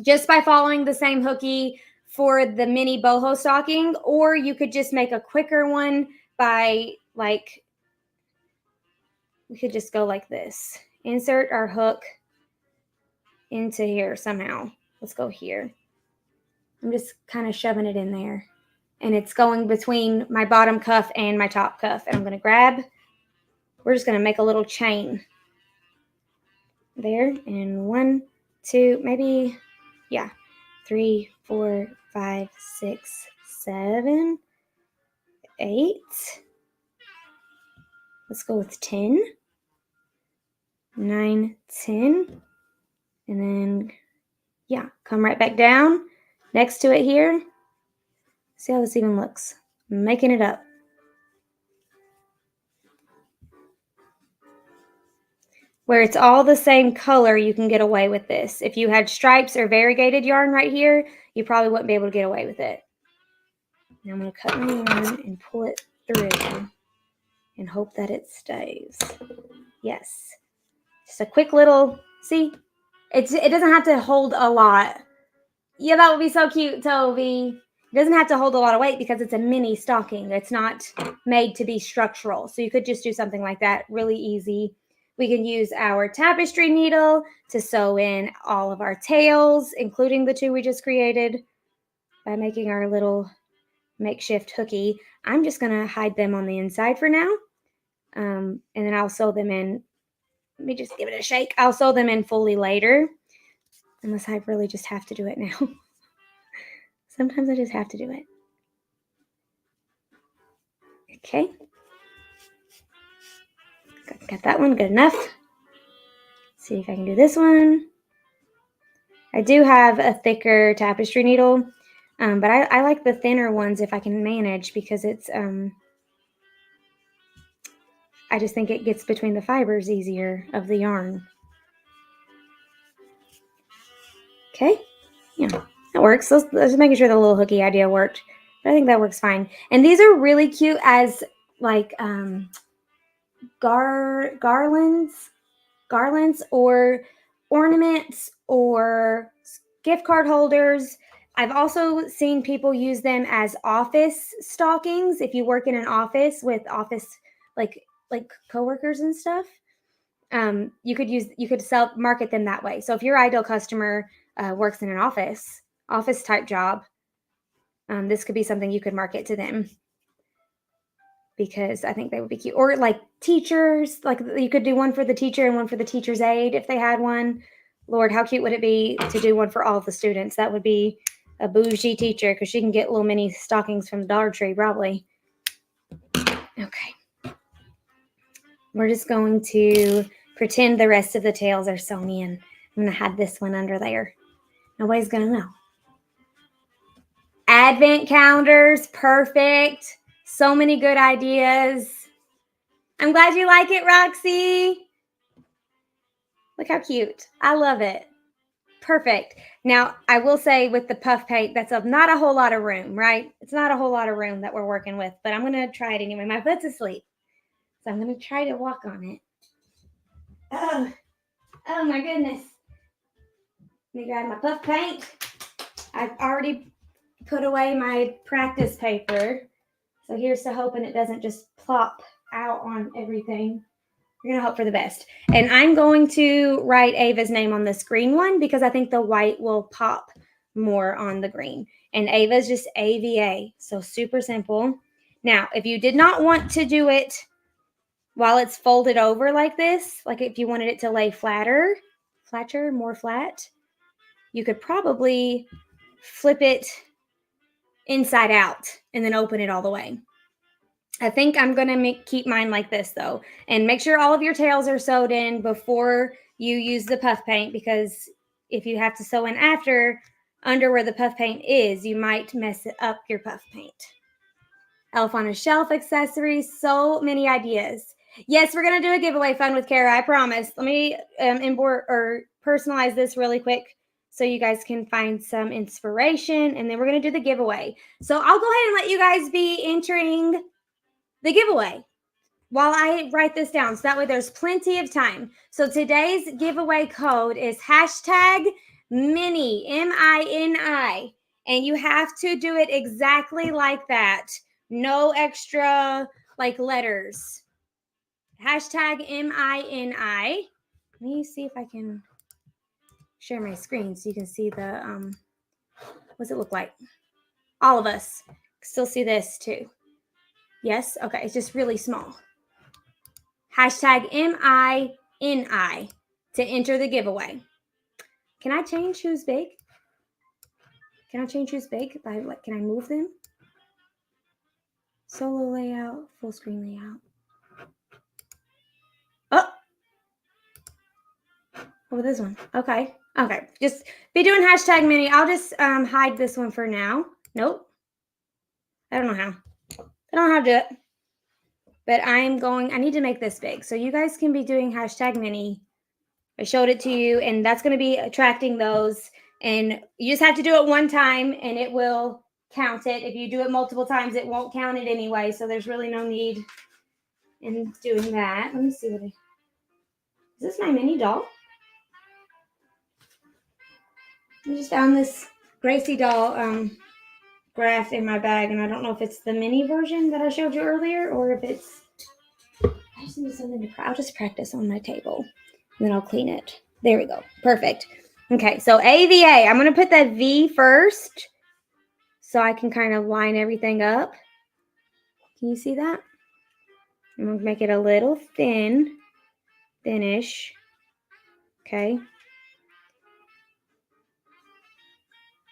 just by following the same hookie for the mini boho stocking, or you could just make a quicker one by we could just go like this. Insert our hook into here somehow. Let's go here. I'm just kind of shoving it in there. and it's going between my bottom cuff and my top cuff. And I'm going to grab, we're just going to make a little chain there, and 1, 2, maybe, yeah, 3, 4, 5, 6, 7, 8. Let's go with 10, 9, 10, and then, yeah, come right back down next to it here. See how this even looks. I'm making it up. Where it's all the same color, you can get away with this. If you had stripes or variegated yarn right here, you probably wouldn't be able to get away with it. Now I'm going to cut my yarn and pull it through and hope that it stays. Yes. Just a quick little, see? It doesn't have to hold a lot. Yeah, that would be so cute, Toby. It doesn't have to hold a lot of weight because it's a mini stocking. It's not made to be structural. So you could just do something like that, really easy. We can use our tapestry needle to sew in all of our tails, including the 2 we just created by making our little makeshift hooky. I'm just going to hide them on the inside for now. And then I'll sew them in. Let me just give it a shake. I'll sew them in fully later, unless I really just have to do it now. Sometimes I just have to do it. Okay. Got that one, good enough. Let's see if I can do this one. I do have a thicker tapestry needle, but I like the thinner ones if I can manage, because it's, I just think it gets between the fibers easier of the yarn. Okay, yeah, that works. So just making sure the little hooky idea worked, but I think that works fine. And these are really cute as like garlands or ornaments or gift card holders. I've also seen people use them as office stockings. If you work in an office with office like coworkers and stuff, you could market them that way. So if your ideal customer works in an office type job, this could be something you could market to them, because I think they would be cute. Or like teachers, like you could do one for the teacher and one for the teacher's aide if they had one. Lord, how cute would it be to do one for all the students? That would be a bougie teacher, because she can get little mini stockings from the Dollar Tree probably. Okay. We're just going to pretend the rest of the tails are sewn in. I'm going to hide this one under there. Nobody's going to know. Advent calendars, perfect. So many good ideas. I'm glad you like it, Roxy. Look how cute. I love it. Perfect. Now, I will say with the puff paint, that's not a whole lot of room, right? It's not a whole lot of room that we're working with, but I'm going to try it anyway. My foot's asleep, so I'm going to try to walk on it. Oh my goodness. Let me grab my puff paint. I've already put away my practice paper, so here's to hoping it doesn't just plop out on everything. We're going to hope for the best. And I'm going to write Ava's name on this green one, because I think the white will pop more on the green. And Ava's just AVA, so super simple. Now, if you did not want to do it while it's folded over like this, like if you wanted it to lay flatter, more flat, you could probably flip it inside out and then open it all the way. I think I'm going to keep mine like this, though. And make sure all of your tails are sewed in before you use the puff paint, because if you have to sew in after, under where the puff paint is, you might mess up your puff paint. Elf on a Shelf accessories, so many ideas. Yes, we're going to do a giveaway fun with Kara, I promise. Let me import or personalize this really quick so you guys can find some inspiration, and then we're going to do the giveaway. So I'll go ahead and let you guys be entering the giveaway while I write this down, so that way there's plenty of time. So today's giveaway code is #mini, MINI, and you have to do it exactly like that. No extra like letters. #MINI. Let me see if I can share my screen so you can see the what's it look like? All of us. Still see this too. Yes? Okay, it's just really small. Hashtag MINI to enter the giveaway. Can I change who's big? Can I change who's big? By like, can I move them? Solo layout, full screen layout. Oh, oh, this one. Okay. Okay. Just be doing hashtag mini. I'll just hide this one for now. Nope. I don't know how. I don't know how to do it. But I need to make this big. So you guys can be doing hashtag mini. I showed it to you, and that's going to be attracting those. And you just have to do it one time, and it will count it. If you do it multiple times, it won't count it anyway. So there's really no need in doing that. Let me see what is this my mini doll? I just found this Gracie doll graph in my bag, and I don't know if it's the mini version that I showed you earlier or if it's. I just need something to. I'll just practice on my table, and then I'll clean it. There we go. Perfect. Okay, so AVA. I'm going to put that V first so I can kind of line everything up. Can you see that? I'm going to make it a little thinnish. Okay.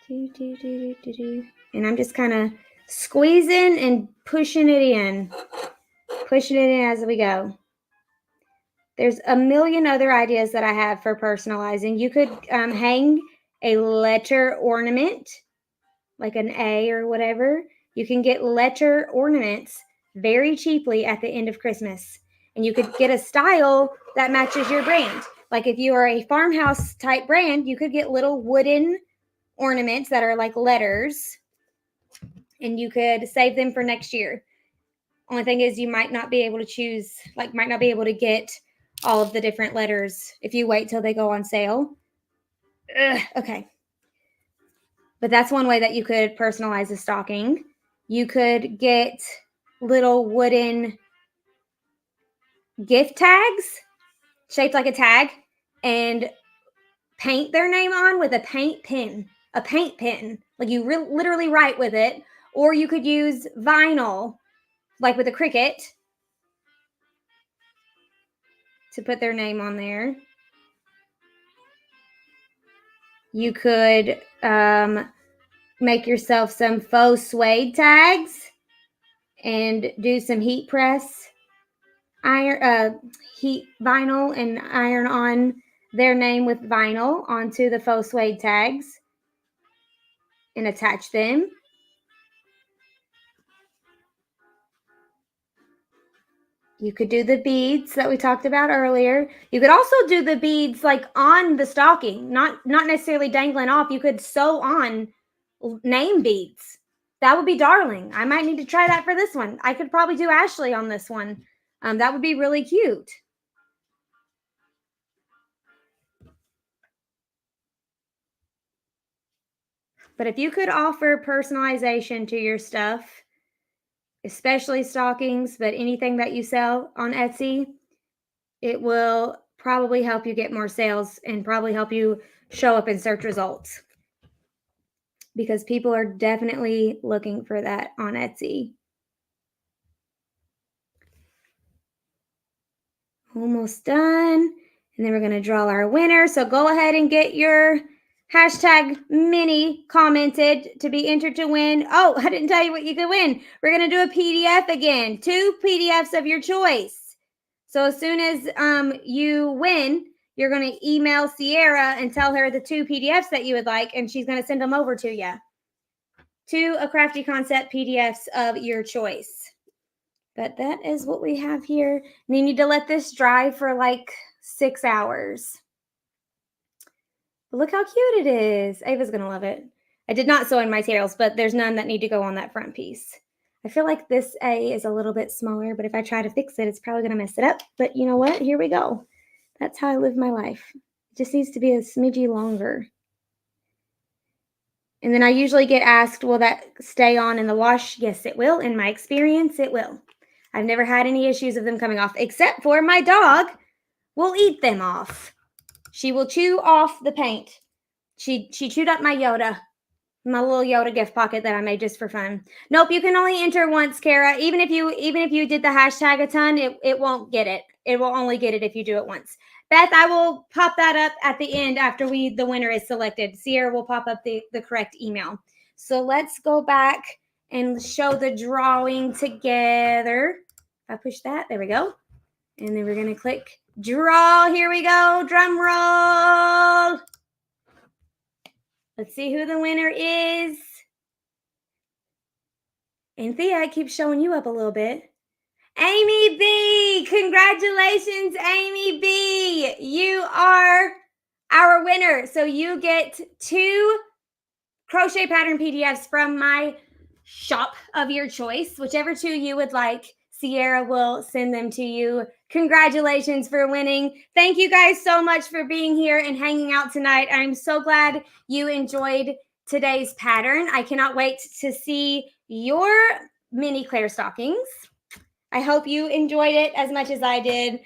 And I'm just kind of squeezing and pushing it in. Pushing it in as we go. There's a million other ideas that I have for personalizing. You could hang a letter ornament, like an A or whatever. You can get letter ornaments very cheaply at the end of Christmas. And you could get a style that matches your brand. Like if you are a farmhouse type brand, you could get little wooden ornaments that are like letters. And you could save them for next year. Only thing is you might not be able to choose, like might not be able to get all of the different letters if you wait till they go on sale. Okay. But that's one way that you could personalize a stocking. You could get little wooden gift tags shaped like a tag and paint their name on with a paint pen. A paint pen. Like you literally write with it. Or you could use vinyl, like with a Cricut, to put their name on there. You could make yourself some faux suede tags and do some heat press heat vinyl and iron on their name with vinyl onto the faux suede tags and attach them. You could do the beads that we talked about earlier. You could also do the beads like on the stocking, not necessarily dangling off. You could sew on name beads. That would be darling. I might need to try that for this one. I could probably do Ashley on this one. That would be really cute. But if you could offer personalization to your stuff, especially stockings, but anything that you sell on Etsy, it will probably help you get more sales and probably help you show up in search results. Because people are definitely looking for that on Etsy. Almost done. And then we're going to draw our winner. So go ahead and get your hashtag mini commented to be entered to win. Oh, I didn't tell you what you could win. We're going to do a PDF again. 2 PDFs of your choice. So as soon as you win, you're going to email Sierra and tell her the 2 PDFs that you would like, and she's going to send them over to you. 2 A Crafty Concept PDFs of your choice. But that is what we have here. And you need to let this dry for like 6 hours. But look how cute it is. Ava's going to love it. I did not sew in my tails, but there's none that need to go on that front piece. I feel like this A is a little bit smaller, but if I try to fix it, it's probably going to mess it up. But you know what? Here we go. That's how I live my life. It just needs to be a smidgy longer. And then I usually get asked, will that stay on in the wash? Yes, it will. In my experience, it will. I've never had any issues of them coming off, except for my dog will eat them off. She will chew off the paint. She chewed up my Yoda. My little Yoda gift pocket that I made just for fun. Nope, you can only enter once, Kara. Even if you did the hashtag a ton, it won't get it. It will only get it if you do it once. Beth, I will pop that up at the end after the winner is selected. Sierra will pop up the correct email. So let's go back and show the drawing together. If I push that, there we go. And then we're gonna click draw. Here we go. Drum roll. Let's see who the winner is. And Thea, I keep showing you up a little bit. Amy B. Congratulations, Amy B. You are our winner. So you get 2 crochet pattern PDFs from my shop of your choice. Whichever 2 you would like, Sierra will send them to you. Congratulations for winning. Thank you guys so much for being here and hanging out tonight. I'm so glad you enjoyed today's pattern. I cannot wait to see your mini Claire stockings. I hope you enjoyed it as much as I did.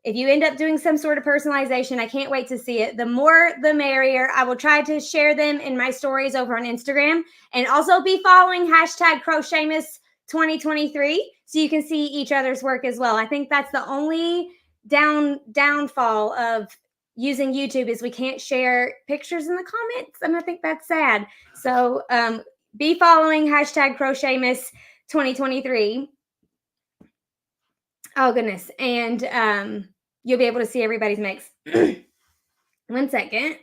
If you end up doing some sort of personalization, I can't wait to see it. The more, the merrier. I will try to share them in my stories over on Instagram, and also be following hashtag CrochetMAS 2023 so you can see each other's work as well. I think that's the only downfall of using YouTube is we can't share pictures in the comments, and I think that's sad. So be following hashtag CrochetMAS 2023. Oh goodness, and you'll be able to see everybody's mix. 1 second.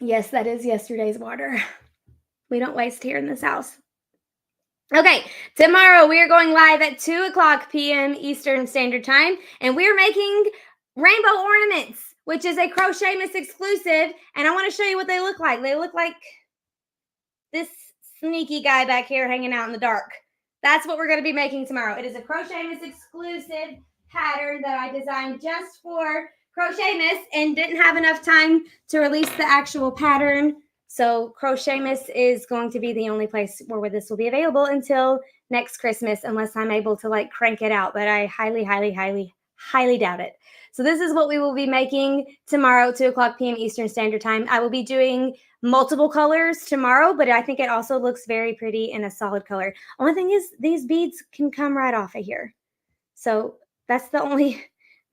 Yes, that is yesterday's water. We don't waste here in this house. Okay, tomorrow we are going live at 2:00 p.m. Eastern Standard Time, and we're making rainbow ornaments, which is a CrochetMAS exclusive, and I want to show you what they look like. They look like this sneaky guy back here hanging out in the dark. That's what we're going to be making tomorrow. It is a CrochetMAS exclusive pattern that I designed just for CrochetMAS and didn't have enough time to release the actual pattern. So CrochetMAS is going to be the only place where this will be available until next Christmas, unless I'm able to like crank it out. But I highly, highly, highly, highly doubt it. So this is what we will be making tomorrow, 2:00 p.m. Eastern Standard Time. I will be doing multiple colors tomorrow, but I think it also looks very pretty in a solid color. Only thing is these beads can come right off of here. So that's the only,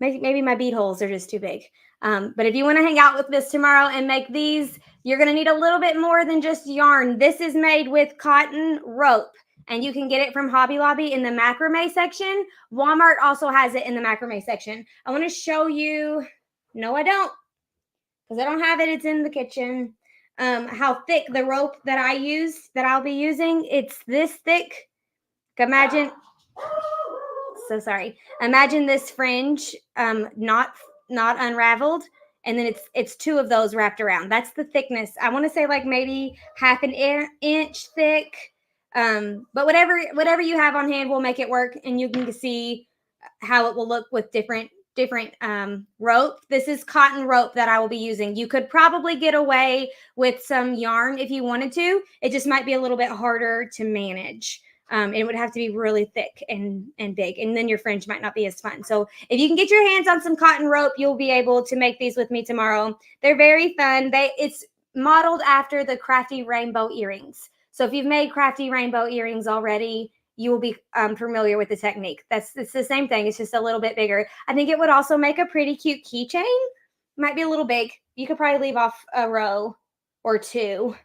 maybe my bead holes are just too big. But if you want to hang out with this tomorrow and make these, you're going to need a little bit more than just yarn. This is made with cotton rope, and you can get it from Hobby Lobby in the macrame section. Walmart also has it in the macrame section. I want to show you, no, I don't, because I don't have it. It's in the kitchen. How thick the rope that I'll be using. It's this thick. Imagine, so sorry. Imagine this fringe, not unraveled, and then it's 2 of those wrapped around. That's the thickness. I want to say like maybe half an inch thick. But whatever you have on hand will make it work, and you can see how it will look with different rope. This is cotton rope that I will be using. You could probably get away with some yarn if you wanted to. It just might be a little bit harder to manage. It would have to be really thick and big, and then your fringe might not be as fun. So if you can get your hands on some cotton rope, you'll be able to make these with me tomorrow. They're very fun. It's modeled after the crafty rainbow earrings. So if you've made crafty rainbow earrings already, you will be familiar with the technique. It's the same thing. It's just a little bit bigger. I think it would also make a pretty cute keychain. Might be a little big. You could probably leave off a row or 2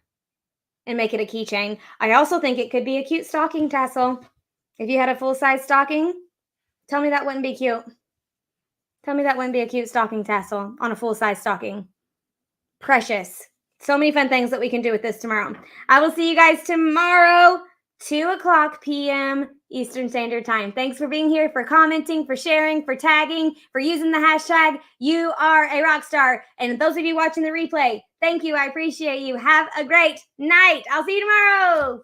and make it a keychain. I also think it could be a cute stocking tassel. If you had a full-size stocking, tell me that wouldn't be cute. Tell me that wouldn't be a cute stocking tassel on a full-size stocking. Precious. So many fun things that we can do with this tomorrow. I will see you guys tomorrow, 2:00 p.m. Eastern Standard Time. Thanks for being here, for commenting, for sharing, for tagging, for using the hashtag. You are a rock star. And those of you watching the replay, thank you. I appreciate you. Have a great night. I'll see you tomorrow.